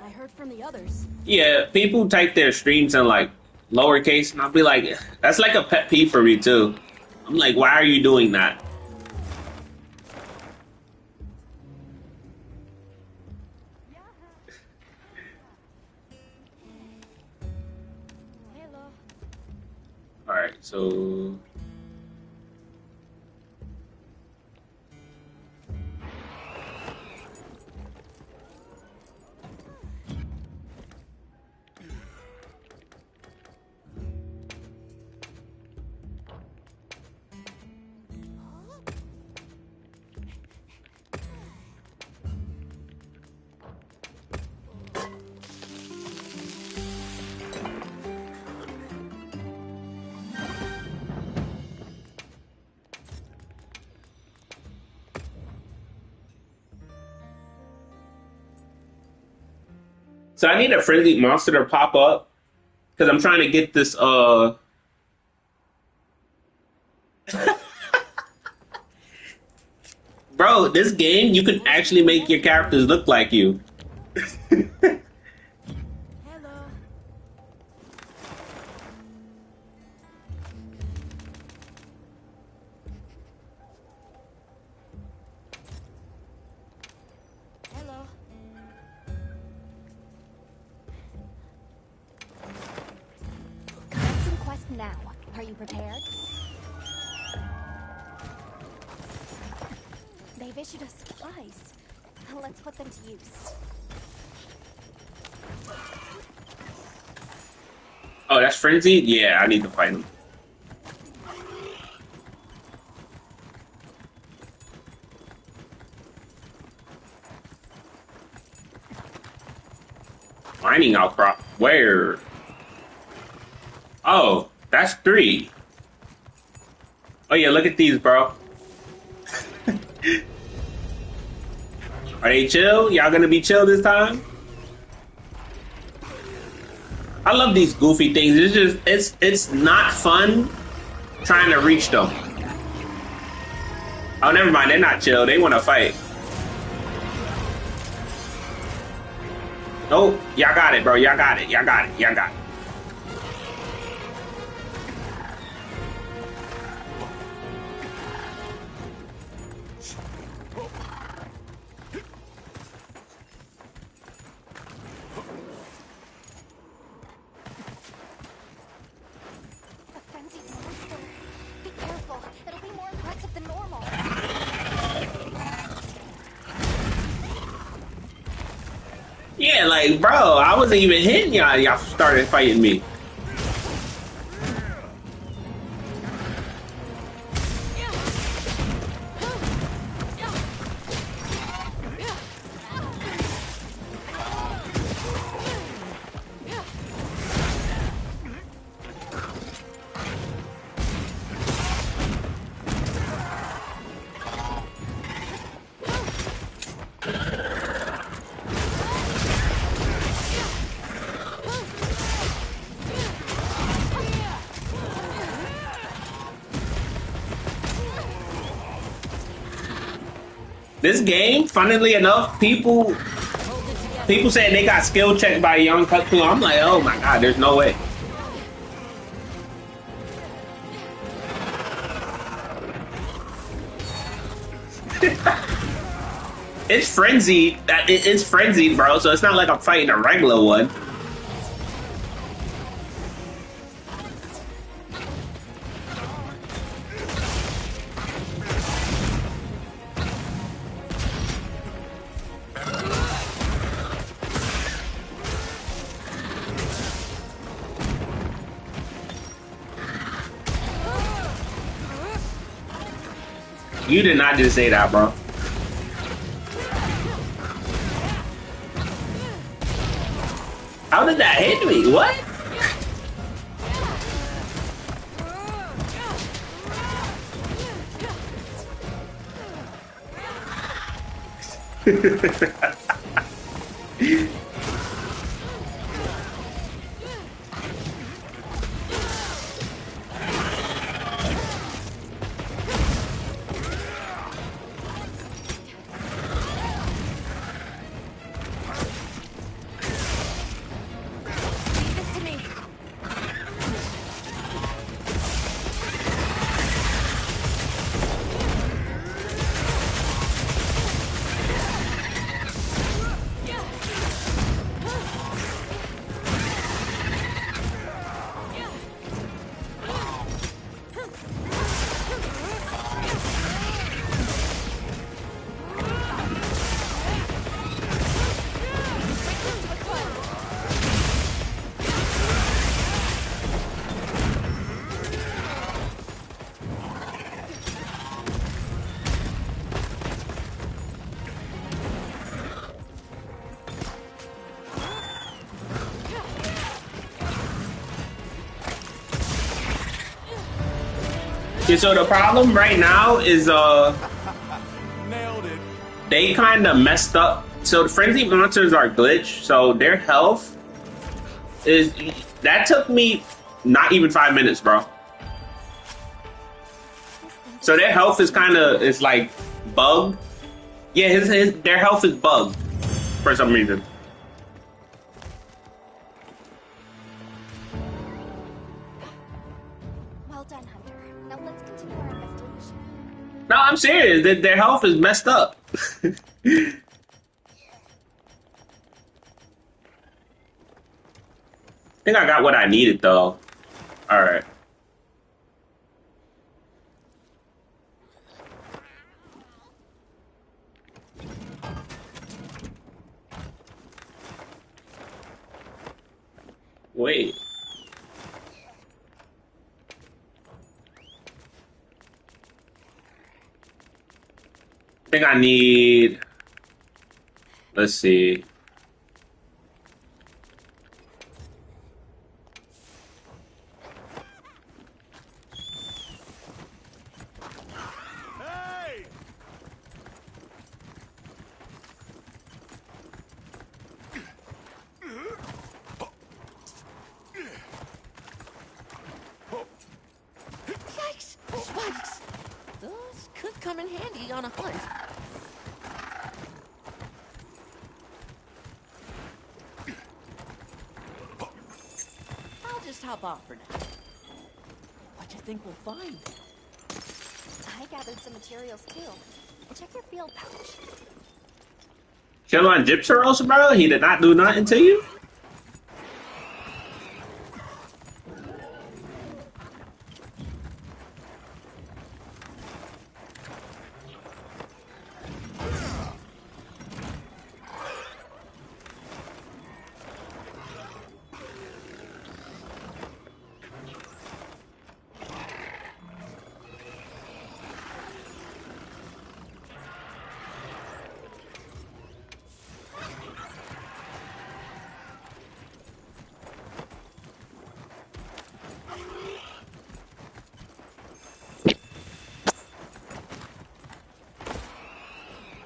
I heard from the others. Yeah, people type their streams in like lowercase, and I'll be like, that's like a pet peeve for me too. I'm like, why are you doing that? Hello. All right, so so I need a frenzied monster to pop up because I'm trying to get this. Bro, this game you can actually make your characters look like you. Hello. Hello. Commencing quest now. Are you prepared? They've issued us supplies. Let's put them to use. Oh, that's Frenzy? Yeah, I need to fight him. Mining outcrop. Where? Oh, that's 3. Oh yeah, look at these, bro. Are they chill? Y'all gonna be chill this time? I love these goofy things. It's just it's not fun trying to reach them. Oh, never mind. They're not chill. They want to fight. Oh, y'all got it, bro. Y'all got it. Y'all got it. Y'all got it. A frenzied monster. Be careful. It'll be more aggressive than normal. Yeah, like, bro, I wasn't even hitting y'all. Y'all started fighting me. This game, funnily enough, people saying they got skill checked by Young Kutsu. I'm like, oh my god, there's no way. It's frenzied. It's frenzied, bro. So it's not like I'm fighting a regular one. You did not just say that, bro. How did that hit me? What? Leave this to me. Okay, so the problem right now is Nailed it. they kind of messed up. So the frenzy monsters are glitched, so their health is that took me not even 5 minutes, bro. So their health is kind of is like bugged. Yeah, his their health is bugged for some reason. Well done, Hunter. Now let's continue our investigation. No, I'm serious. Their health is messed up. I think I got what I needed though. All right. Wait. think I need. Let's see. Hey! Yikes! Spikes! Those could come in handy on a hunt. I'll just hop off for now. What do you think we'll find? I gathered some materials too. Check your field pouch. Kill on Gypsy bro? He did not do nothing to you?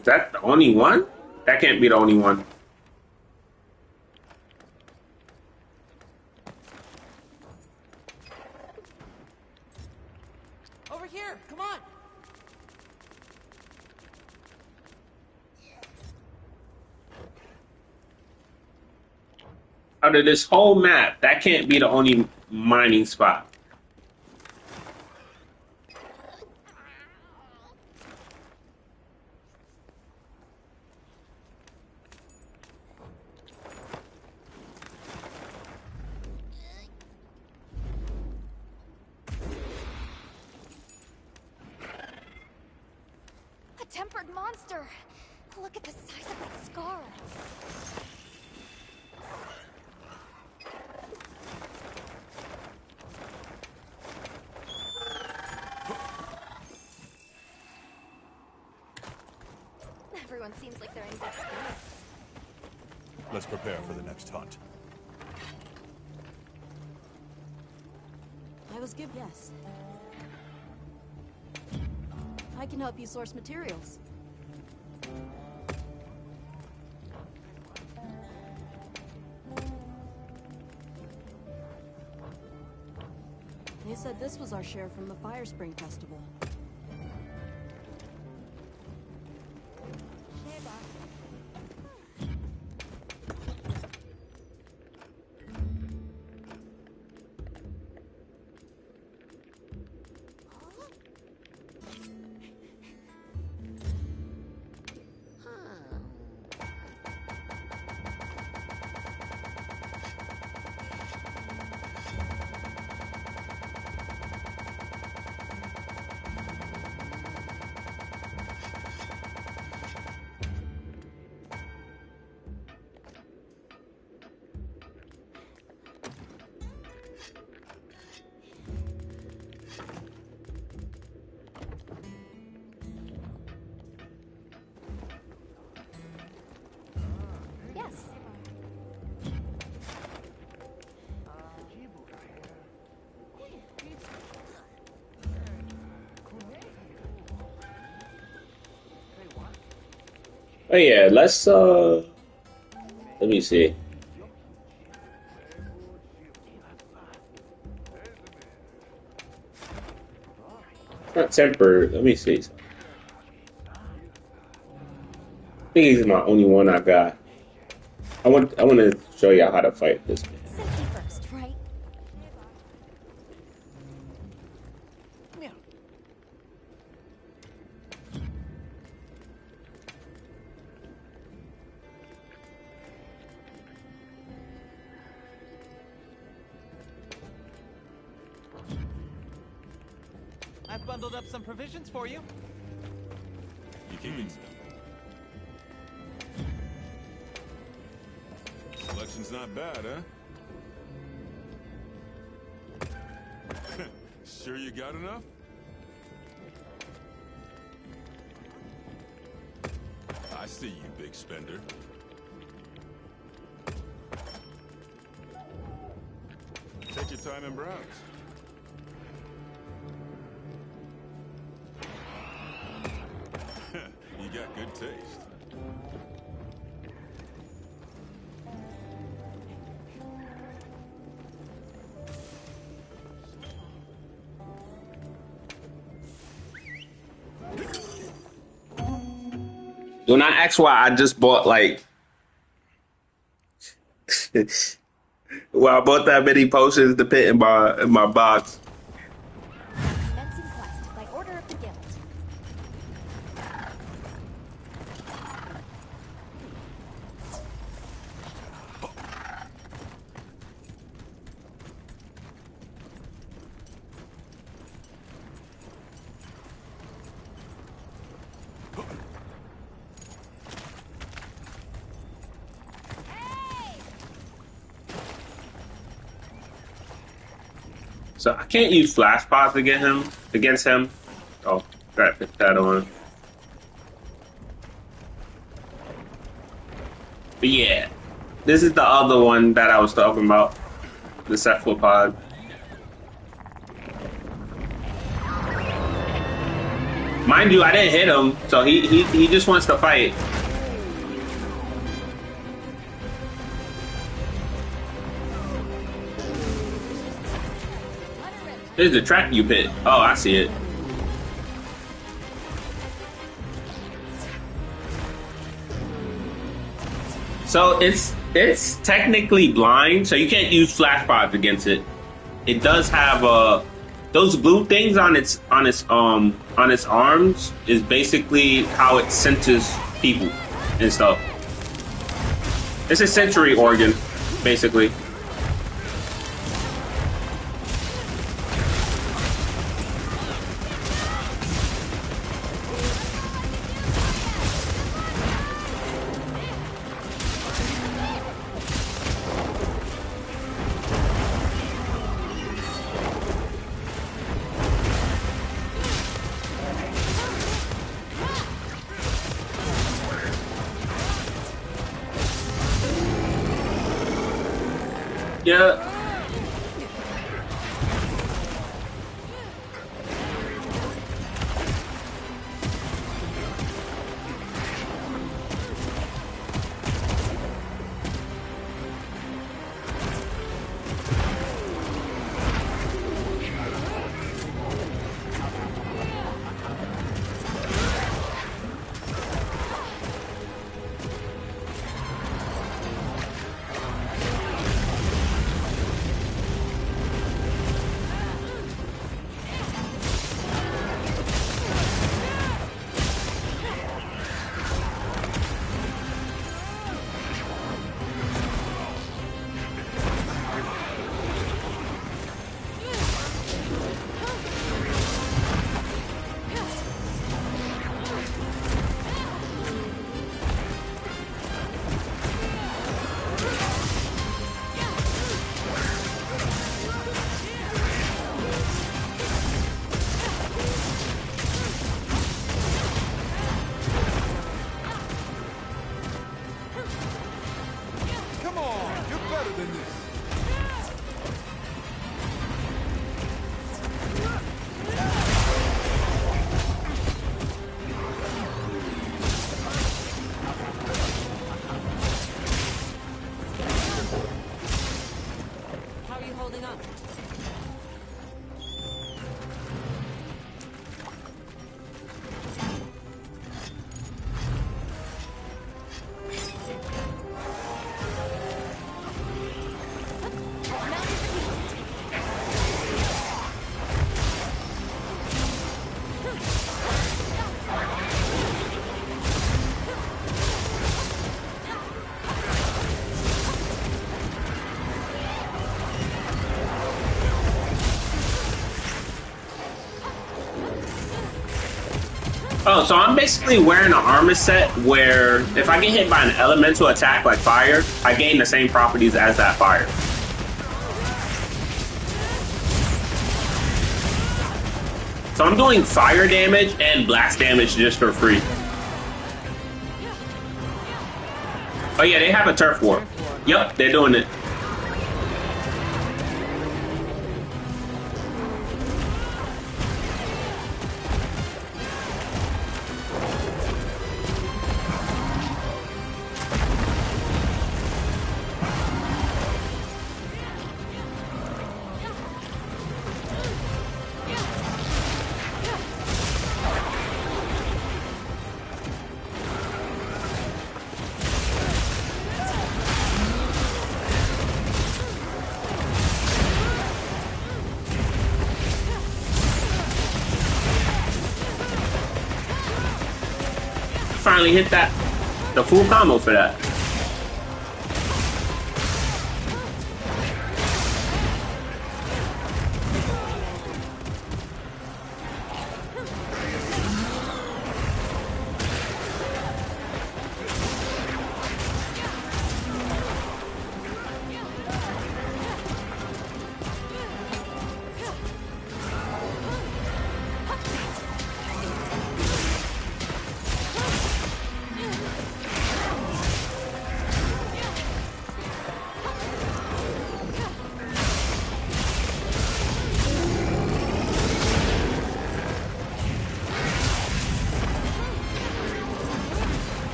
Is that the only one? That can't be the only one. Over here! Come on! Out of this whole map, that can't be the only mining spot. A tempered monster! Look at the size of that scar. Everyone seems like they're in good spirits. Let's prepare for the next hunt. I was given yes. I can help you source materials. They said this was our share from the Fire Spring Festival. Yes. Oh yeah, let me see. Not tempered. Let me see. I think he's my only one I got. I want to show y'all how to fight this man. Safety first, right? Yeah. I've bundled up some provisions for you. You keeping some? Selection's not bad, huh? Sure you got enough? see you, big spender. Take your time and browse. You got good taste. Do not ask why I just bought like well, I bought that many potions to put in my box. Commencing quest by order of the guild. So I can't use flash pods against him. Oh, gotta put that on. But yeah, this is the other one that I was talking about. The cephalopod. Mind you, I didn't hit him, so he just wants to fight. There's the trap you pit. Oh, I see it. So it's technically blind, so you can't use flash pods against it. It does have those blue things on its arms is basically how it senses people and stuff. It's a sensory organ, basically. Yeah. Come on, you're better than this. How are you holding up? Oh, so I'm basically wearing an armor set where if I get hit by an elemental attack like fire, I gain the same properties as that fire. So I'm doing fire damage and blast damage just for free. Oh yeah, they have a turf war. Yep, they're doing it. Finally hit that the full combo for that.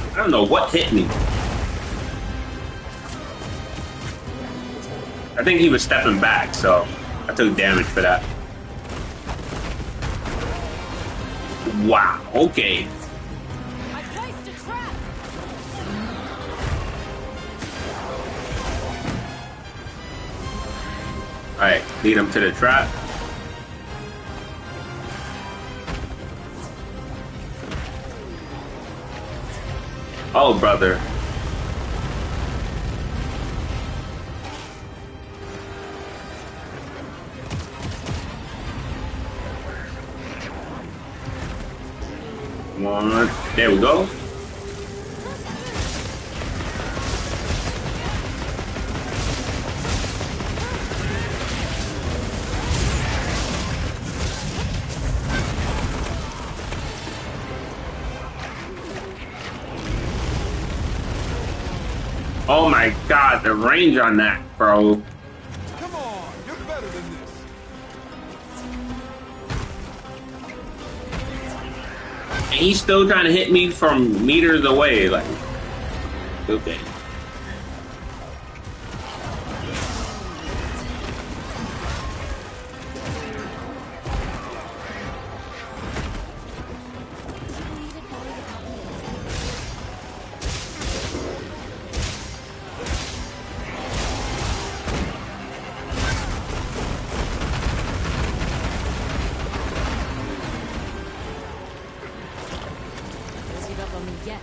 I don't know what hit me. I think he was stepping back, so I took damage for that. Wow, okay. I placed a trap! Alright, lead him to the trap. Oh, brother. Come on. There we go. Oh my god, the range on that, bro. Come on, you're better than this. And he's still trying to hit me from meters away, like, okay. Let's give up on me yet.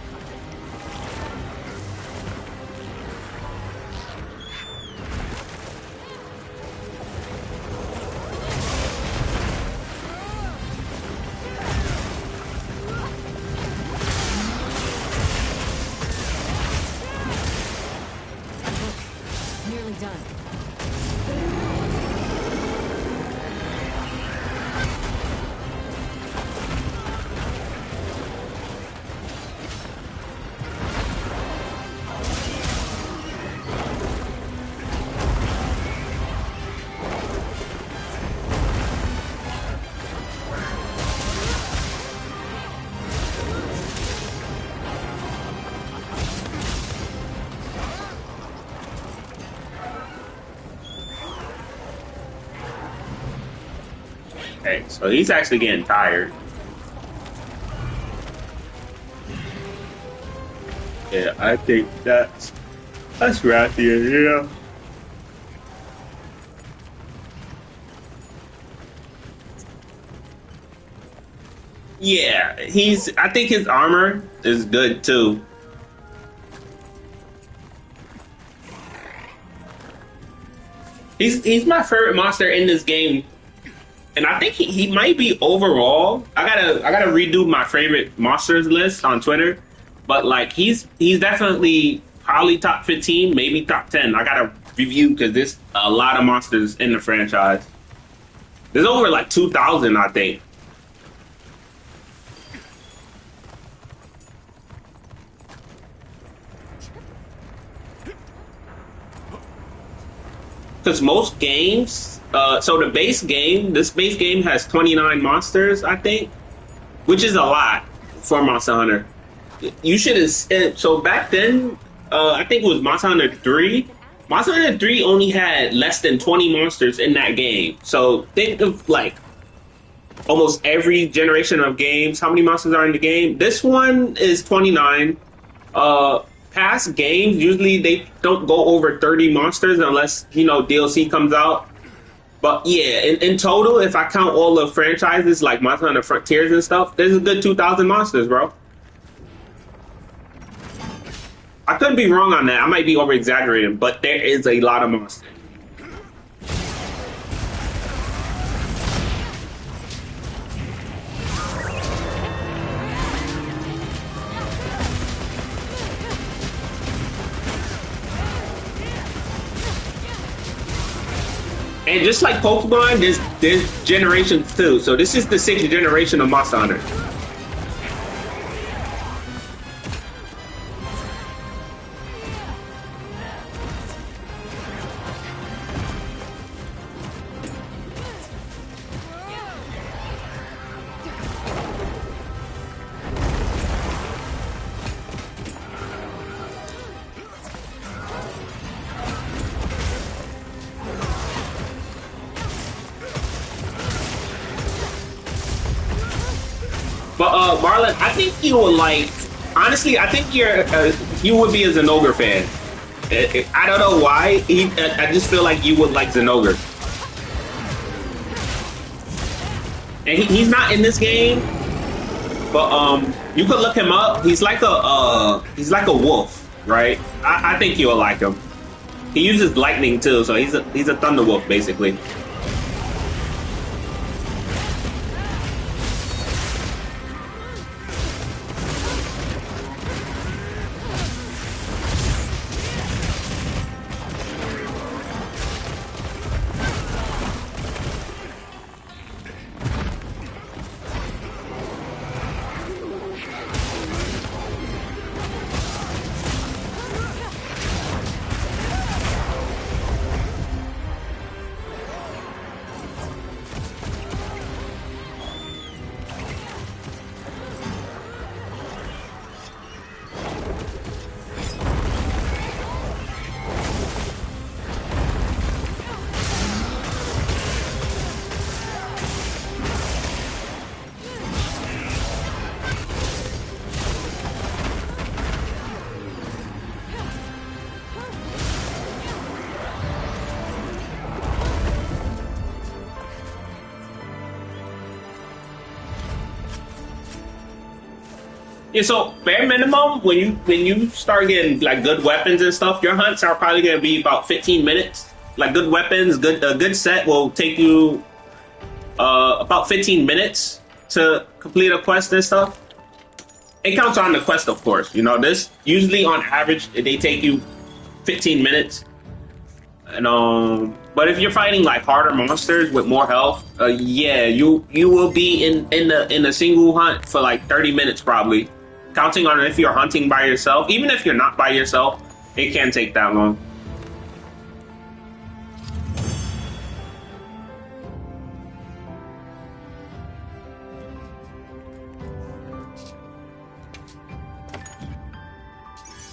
Nearly done. Okay, so he's actually getting tired. Yeah, I think that's Rathian, you know. Yeah, I think his armor is good too. He's my favorite monster in this game, and I think he might be overall. I gotta redo my favorite monsters list on Twitter, but like he's definitely probably top 15, maybe top 10. I gotta review because there's a lot of monsters in the franchise. There's over like 2,000, I think. Because most games, so this base game has 29 monsters, I think, which is a lot for Monster Hunter. You should have, so back then, I think it was Monster Hunter 3. Monster Hunter 3 only had less than 20 monsters in that game. So think of like almost every generation of games, how many monsters are in the game. This one is 29. Past games, usually they don't go over 30 monsters unless, DLC comes out. But yeah, in total, if I count all the franchises like Monster Hunter Frontiers and stuff, there's a good 2,000 monsters, bro. I could be wrong on that. I might be over exaggerating, but there is a lot of monsters. And just like Pokemon, there's generations too. So this is the 6th generation of Monster Hunter. But Marlon, I think you would like. Honestly, I think you would be a Zenogre fan. I don't know why. I just feel like you would like Zenogre. And he's not in this game, but you could look him up. He's like a wolf, right? I think you'll like him. He uses lightning too, so he's a thunder wolf basically. Yeah, so bare minimum, when you start getting like good weapons and stuff, your hunts are probably gonna be about 15 minutes. Like good weapons, a good set will take you about 15 minutes to complete a quest and stuff. It counts on the quest, of course. This usually on average they take you 15 minutes. And but if you're fighting like harder monsters with more health, yeah, you will be in a single hunt for like 30 minutes probably. Counting on if you're hunting by yourself, even if you're not by yourself, it can take that long.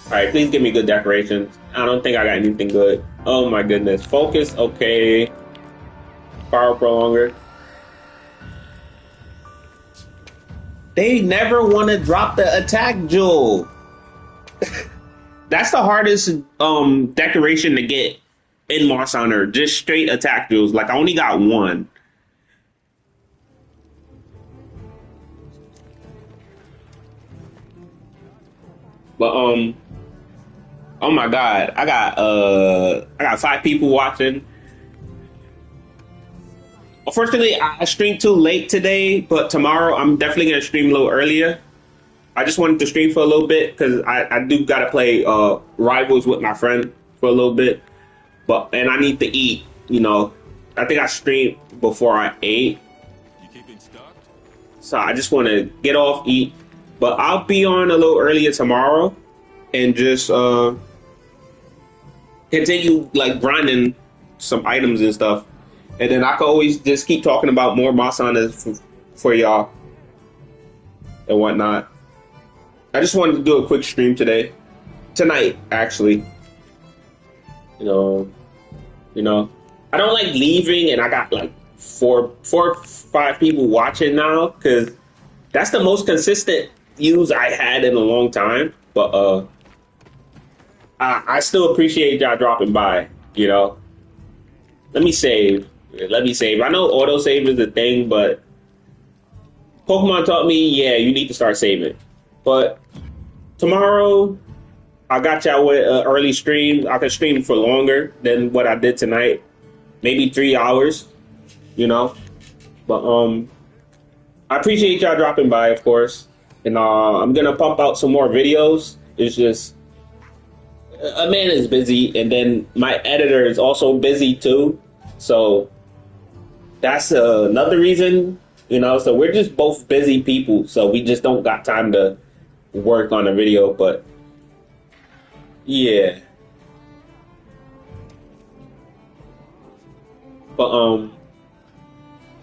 Alright, please give me good decorations. I don't think I got anything good. Oh my goodness. Focus, okay. Power prolonger. They never want to drop the attack jewel. That's the hardest decoration to get in Monster Hunter. Just straight attack jewels. Like I only got one. But oh my god, I got 5 people watching. Unfortunately, I streamed too late today, but tomorrow I'm definitely gonna stream a little earlier. I just wanted to stream for a little bit because I do gotta play Rivals with my friend for a little bit, and I need to eat. You know, I think I streamed before I ate, You keeping stocked? so I just want to get off, eat. But I'll be on a little earlier tomorrow and just continue like grinding some items and stuff, and then I can always just keep talking about more Masanas for y'all and whatnot. I just wanted to do a quick stream tonight actually. You know, I don't like leaving, and I got like four, five people watching now because that's the most consistent views I had in a long time. But I still appreciate y'all dropping by. You know, let me save. I know autosave is a thing, but Pokemon taught me, yeah, you need to start saving. But tomorrow, I got y'all with an early stream. I can stream for longer than what I did tonight, maybe 3 hours. You know, but I appreciate y'all dropping by, of course, and I'm gonna pump out some more videos. It's just a man is busy, and then my editor is also busy too, so that's another reason. You know, so we're just both busy people, so we just don't got time to work on a video. But yeah, but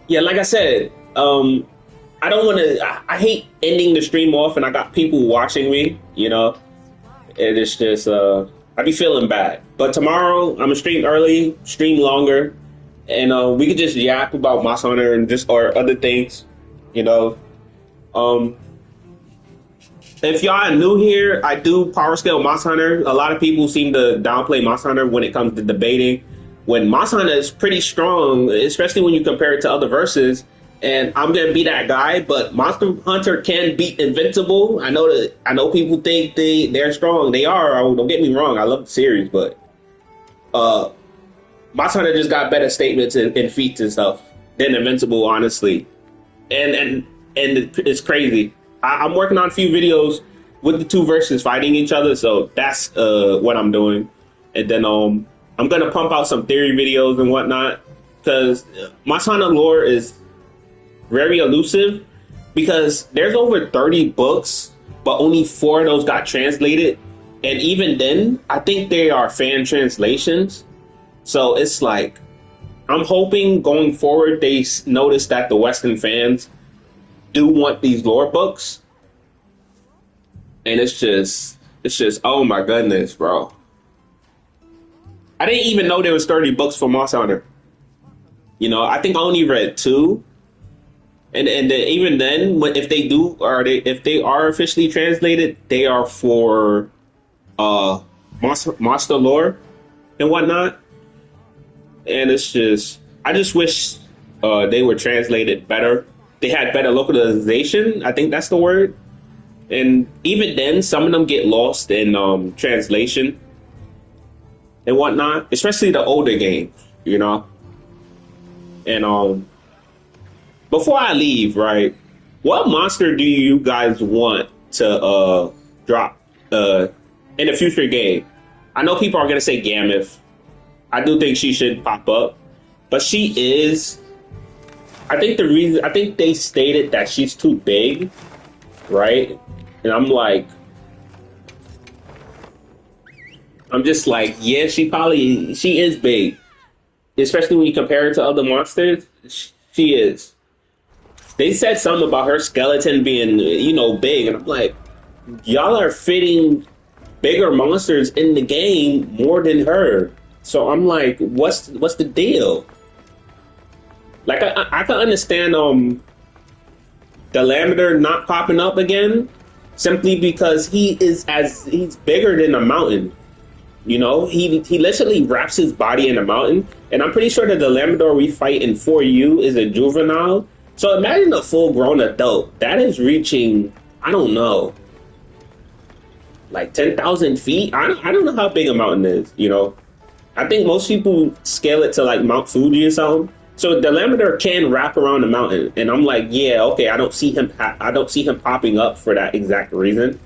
yeah, like I said, I don't want to. I hate ending the stream off, and I got people watching me. You know, and it's just I be feeling bad. But tomorrow I'm gonna stream early, stream longer, and we could just yap about Monster Hunter and just or other things. You know, if y'all are new here, I do power scale Monster Hunter. A lot of people seem to downplay Monster Hunter when it comes to debating. When Monster Hunter is pretty strong, especially when you compare it to other verses. And I'm gonna be that guy, but Monster Hunter can beat Invincible. I know people think they're strong. They are. Don't get me wrong. I love the series, but Monster Hunter just got better statements and feats and stuff than Invincible, honestly. And it's crazy. I'm working on a few videos with the two verses fighting each other, so that's what I'm doing. And then I'm gonna pump out some theory videos and whatnot because Monster Hunter lore is very elusive because there's over 30 books, but only 4 of those got translated. And even then, I think they are fan translations. So it's like, I'm hoping going forward, they notice that the Western fans do want these lore books. And it's just, oh my goodness, bro. I didn't even know there was 30 books for Monster Hunter. You know, I think I only read 2. And then even then, if they do, or if they are officially translated, they are for monster lore and whatnot. And it's just, I just wish they were translated better. They had better localization. I think that's the word. And even then, some of them get lost in translation and whatnot, especially the older games, you know. And before I leave, right, what monster do you guys want to drop in a future game? I know people are gonna say Gammoth. I do think she should pop up, but she is. I think they stated that she's too big, right? And I'm just like, yeah, she is big, especially when you compare her to other monsters. She is. They said something about her skeleton being, big, and I'm like, y'all are fitting bigger monsters in the game more than her. So I'm like, what's the deal? Like, I can understand the Lamender not popping up again simply because he's bigger than a mountain. You know, he literally wraps his body in a mountain, and I'm pretty sure that the Lamendor we fight in 4U is a juvenile. So imagine a full-grown adult. That is reaching, I don't know, like 10,000 feet? I don't know how big a mountain is, you know? I think most people scale it to like Mount Fuji or something. So the Lamender can wrap around the mountain, and I'm like, yeah, okay. I don't see him. I don't see him popping up for that exact reason.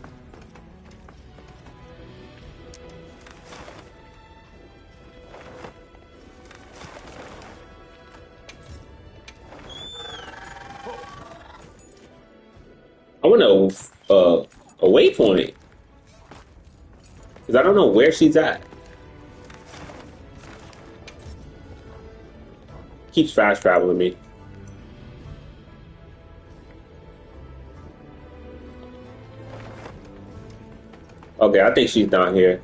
I want a waypoint because I don't know where she's at. Keeps fast traveling me. Okay, I think she's down here.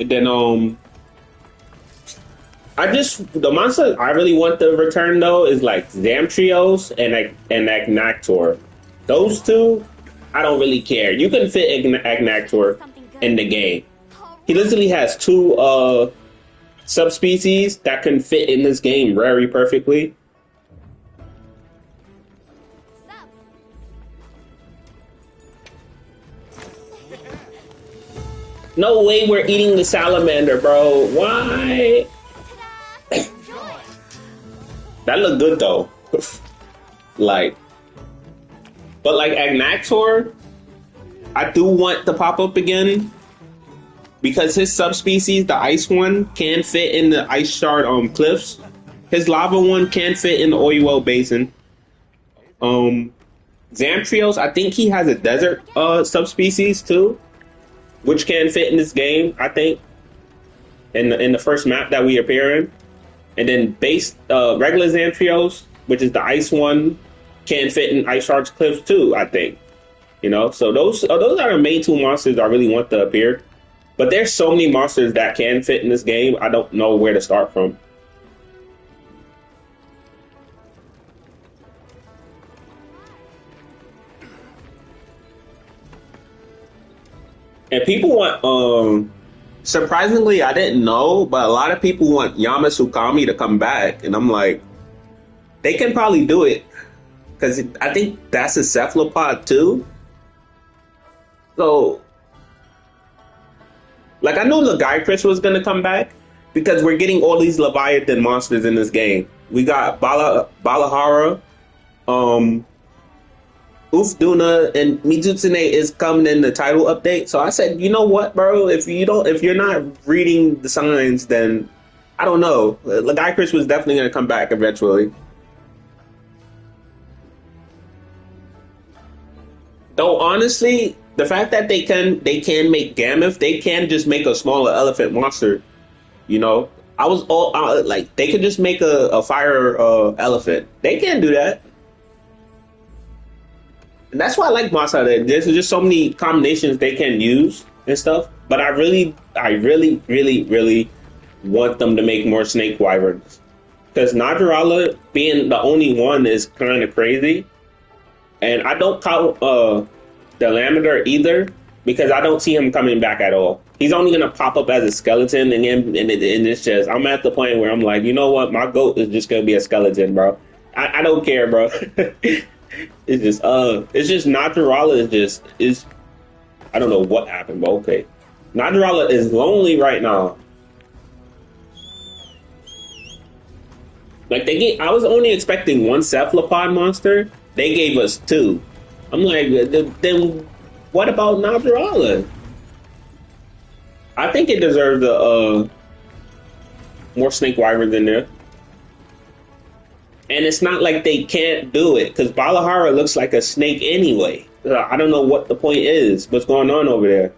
And then the monster I really want to return though is like Zamtrios and Agnactor. Those two, I don't really care. You can fit Agnactor in the game. He literally has two subspecies that can fit in this game very perfectly. No way we're eating the salamander, bro. Why? That looked good though. Like, but like Agnactor, I do want to pop up again because his subspecies, the ice one, can fit in the ice shard cliffs. His lava one can fit in the oil well basin. Zamtrios, I think he has a desert subspecies too, which can fit in this game, I think, in the first map that we appear in. And then regular Zamtrios, which is the ice one, can fit in Ice Shark's cliffs too, I think. You know, so those are the main two monsters I really want to appear. But there's so many monsters that can fit in this game, I don't know where to start from. And people want, surprisingly, I didn't know, but a lot of people want Yamasukami to come back. And I'm like, they can probably do it. Because I think that's a cephalopod too. So, like, I knew Legiacris was going to come back because we're getting all these Leviathan monsters in this game. We got Balahara, Ufduna, and Mizutsune is coming in the title update. So I said, you know what, bro? If you're not reading the signs, then I don't know. Legiacris was definitely going to come back eventually. Though honestly, the fact that they can make Gammoth, they can just make a smaller elephant monster. You know, I was all like, they could just make a fire elephant. They can do that. And that's why I like Monster. There's just so many combinations they can use and stuff. But I really want them to make more snake wyverns. Because Najarala being the only one is kind of crazy. And I don't count the Lamender either, because I don't see him coming back at all. He's only going to pop up as a skeleton, and it's just, I'm at the point where I'm like, you know what, my goat is just going to be a skeleton, bro. I don't care, bro. It's just Najarala is I don't know what happened, but okay. Najarala is lonely right now. Like, I was only expecting one cephalopod monster. They gave us two. I'm like, then what about Najarala? I think it deserves more snake wyverns in there. And it's not like they can't do it, because Balahara looks like a snake anyway. I don't know what the point is. What's going on over there?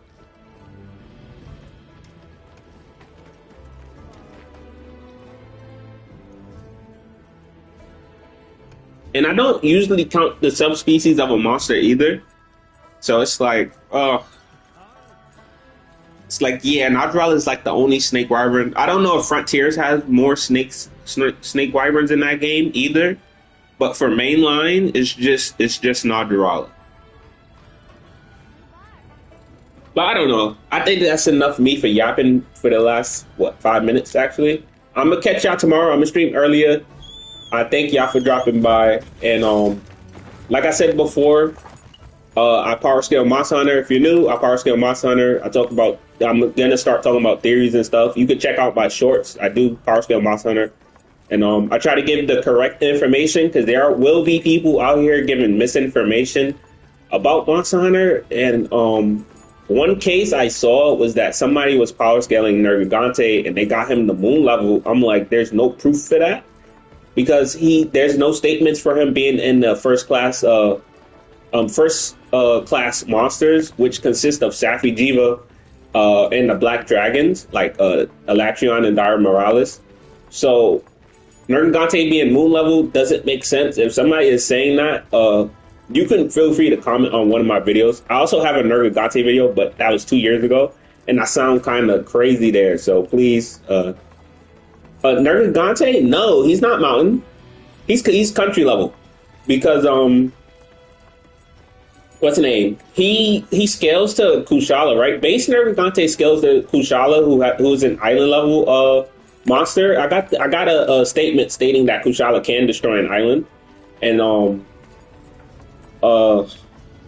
And I don't usually count the subspecies of a monster either. So it's like, yeah, Najarala is like the only snake wyvern. I don't know if Frontiers has more snake wyverns in that game either. But for mainline, it's just Najarala. But I don't know. I think that's enough me for yapping for the last, what, 5 minutes, actually. I'm going to catch y'all tomorrow. I'm going to stream earlier. I thank y'all for dropping by. And like I said before, I power scale Monster Hunter. If you're new, I power scale Monster Hunter. I'm going to start talking about theories and stuff. You can check out my shorts. I do power scale Monster Hunter. And I try to give the correct information because will be people out here giving misinformation about Monster Hunter. And one case I saw was that somebody was power scaling Nergigante and they got him the moon level. I'm like, there's no proof for that because there's no statements for him being in the first class monsters, which consist of Safi Jiva and the Black Dragons, like Elatrion and Dire Morales. So Nergigante being moon level doesn't make sense. If somebody is saying that, you can feel free to comment on one of my videos. I also have a Nergigante video, but that was 2 years ago, and I sound kind of crazy there. So please, Nergigante, no, he's not mountain. He's country level because what's the name? He scales to Kushala, right? Base Nergigante scales to Kushala, who's an island level monster. I got a statement stating that Kushala can destroy an island, and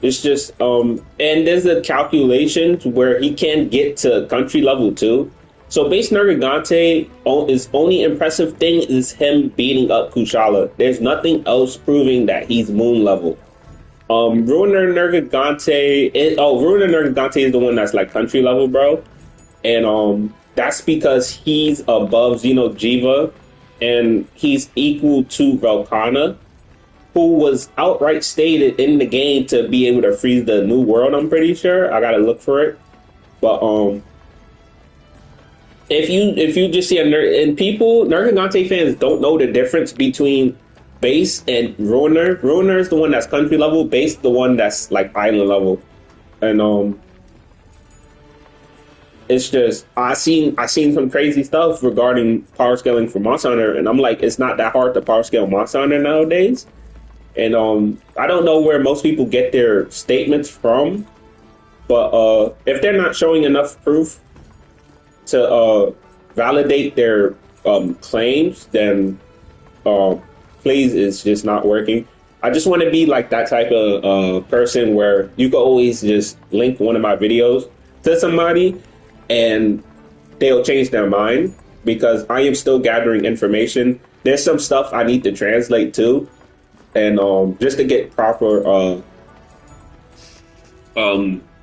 it's just and there's a calculation where he can get to country level too. So base Nergigante is only impressive thing is him beating up Kushala. There's nothing else proving that he's moon level. Ruiner Nergigante is the one that's like country level, bro. And that's because he's above Xenojiva and he's equal to Velkhana, who was outright stated in the game to be able to freeze the new world, I'm pretty sure. I gotta look for it. But if you just see Nergigante fans don't know the difference between base and Ruiner. Ruiner is the one that's country level, base the one that's like island level. And it's just I seen some crazy stuff regarding power scaling for Monster Hunter, and I'm like, it's not that hard to power scale Monster Hunter nowadays. And I don't know where most people get their statements from, but if they're not showing enough proof to validate their claims, then please, it's just not working. I just want to be like that type of person where you can always just link one of my videos to somebody and they'll change their mind because I am still gathering information. There's some stuff I need to translate too. And just to get proper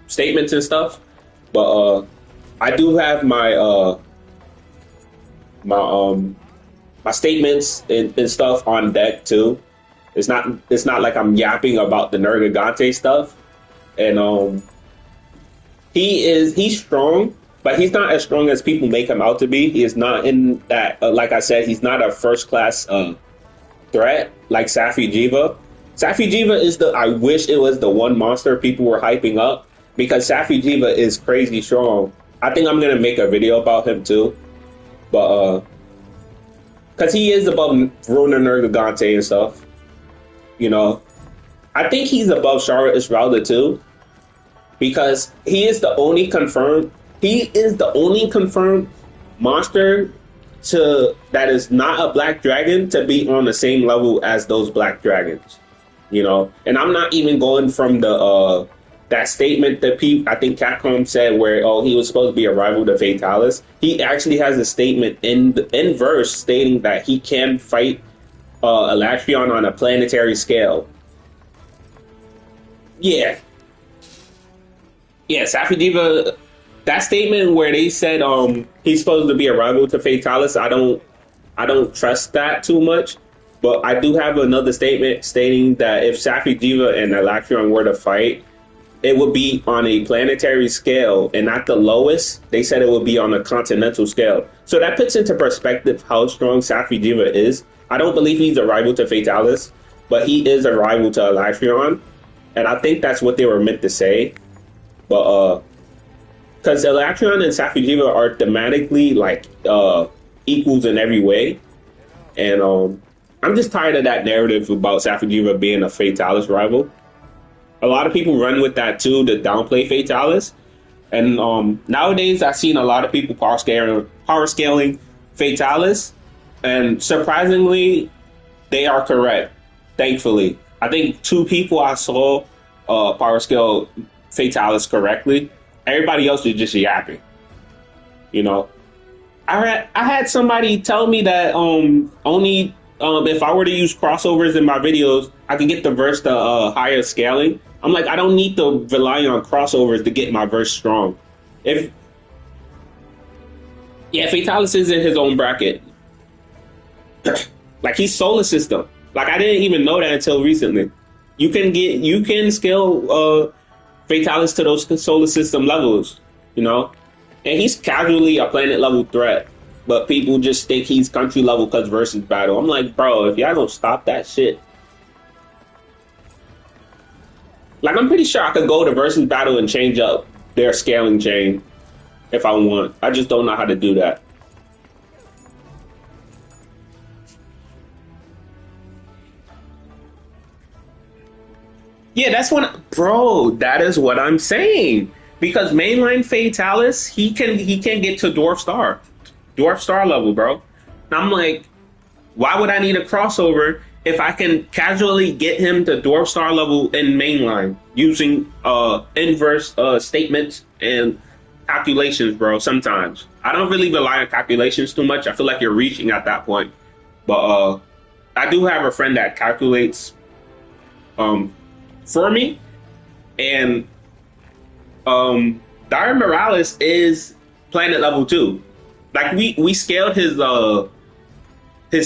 statements and stuff, but I do have my my statements and stuff on deck too. It's not like I'm yapping about the Nergigante stuff, and he's strong, but he's not as strong as people make him out to be. He is not in that. Like I said, he's not a first class threat like Safi Jiva. Safi Jiva is I wish it was the one monster people were hyping up because Safi Jiva is crazy strong. I think I'm gonna make a video about him too, but because he is above Ruiner Nergigante and stuff. I think he's above Shara Esmeralda too, because he is the only confirmed monster that is not a black dragon to be on the same level as those black dragons, and I'm not even going from the that statement that I think Capcom said where he was supposed to be a rival to Fatalis. He actually has a statement in verse stating that he can fight Elatrion on a planetary scale. Yeah, Safi Diva. That statement where they said he's supposed to be a rival to Fatalis, I don't trust that too much. But I do have another statement stating that if Safi Diva and Elatrion were to fight, it would be on a planetary scale, and at the lowest, they said it would be on a continental scale. So that puts into perspective how strong Safi Diva is. I don't believe he's a rival to Fatalis, but he is a rival to Elatrion, and I think that's what they were meant to say. But because Elatrion and Safi Diva are thematically like equals in every way, and I'm just tired of that narrative about Safi Diva being a Fatalis rival. A lot of people run with that too to downplay Fatalis, And nowadays, I've seen a lot of people power scaling Fatalis, and surprisingly, they are correct. Thankfully, I think two people I saw power scale Fatalis correctly. Everybody else is just yapping. You know, I had somebody tell me that only if I were to use crossovers in my videos, I could get the verse to higher scaling. I'm like, I don't need to rely on crossovers to get my verse strong. If Yeah, Fatalis is in his own bracket. Like he's solar system. Like I didn't even know that until recently. You can scale Fatalis to those solar system levels, you know, and he's casually a planet level threat. But people just think he's country level because versus battle. I'm like, bro, if y'all don't stop that shit, like I'm pretty sure I could go to versus battle and change up their scaling chain if I want. I just don't know how to do that. Yeah, bro. That is what I'm saying. Because mainline Fatalis, he can get to Dwarf Star level, bro. And I'm like, why would I need a crossover if I can casually get him to Dwarf Star level in mainline using inverse statements and calculations, bro? Sometimes I don't really rely on calculations too much. I feel like you're reaching at that point. But I do have a friend that calculates um for me, and Dire Morales is planet level 2. Like we scaled his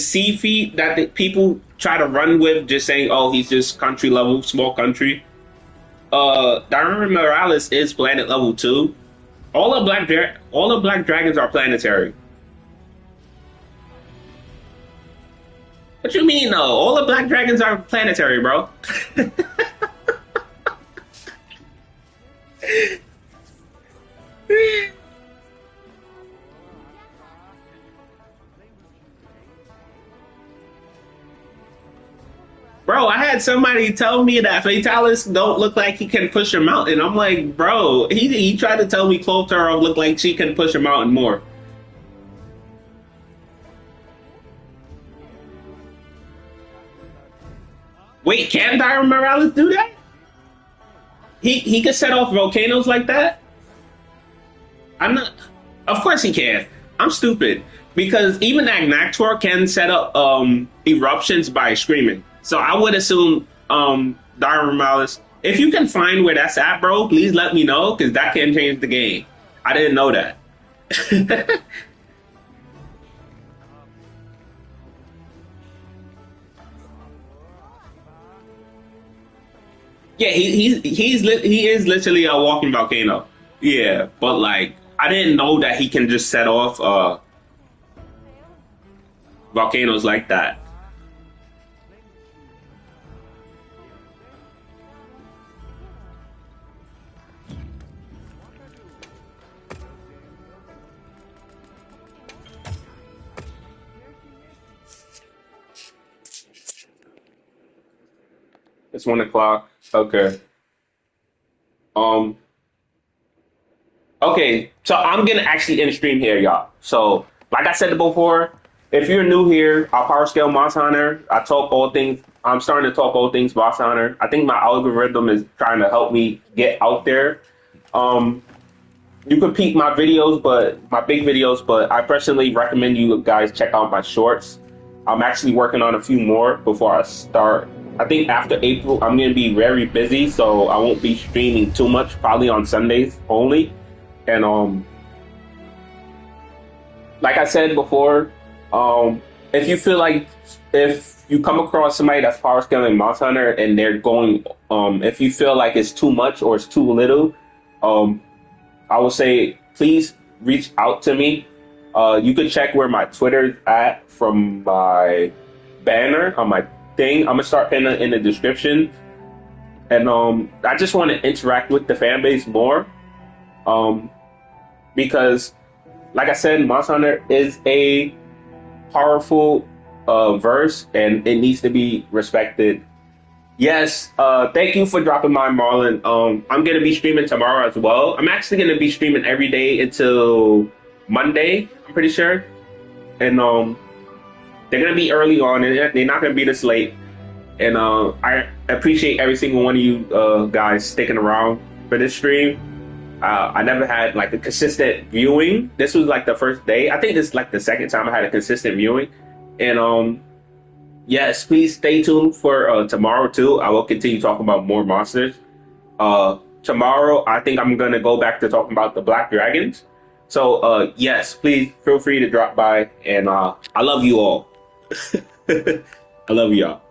C feat that the people try to run with, just saying, oh, he's just country level, small country. Dire Morales is planet level 2. All the black dragons are planetary. What you mean, though? All the black dragons are planetary, bro. Bro, I had somebody tell me that Fatalis don't look like he can push a mountain. I'm like, bro, he tried to tell me Clothar look like she can push a mountain more. Wait, can Dire Morales do that? He can set off volcanoes like that? I'm not. Of course he can. I'm stupid because even Agnactor can set up eruptions by screaming. So I would assume Dire Morales. If you can find where that's at, bro, please let me know because that can change the game. I didn't know that. Yeah, he is literally a walking volcano. Yeah, but like I didn't know that he can just set off volcanoes like that. It's 1 o'clock. Okay. Um. Okay. So I'm gonna actually end stream here, y'all. So, like I said before, if you're new here, I power scale Monster Hunter. I talk all things. I'm starting to talk all things Monster Hunter. I think my algorithm is trying to help me get out there. Um. You can peek my videos, but my big videos. But I personally recommend you guys check out my shorts. I'm actually working on a few more before I start. I think after April, I'm going to be very busy, so I won't be streaming too much, probably on Sundays only. And like I said before, if you feel like if you come across somebody that's power scaling Monster Hunter and they're going, if you feel like it's too much or it's too little, I will say please reach out to me. You could check where my Twitter's at from my banner on my thing. I'm gonna start pinning it in the description, and I just want to interact with the fan base more, because, like I said, Monster Hunter is a powerful verse, and it needs to be respected Yes, thank you for dropping by, Marlon. I'm gonna be streaming tomorrow as well. I'm actually gonna be streaming every day until Monday, I'm pretty sure. And they're gonna be early on, and they're not gonna be this late. And I appreciate every single one of you guys sticking around for this stream. I never had like a consistent viewing. This was like the first day. I think this is like the second time I had a consistent viewing. And yes, please stay tuned for tomorrow too. I will continue talking about more monsters. Tomorrow, I think I'm gonna go back to talking about the Black Dragons. So yes, please feel free to drop by, and I love you all. I love y'all.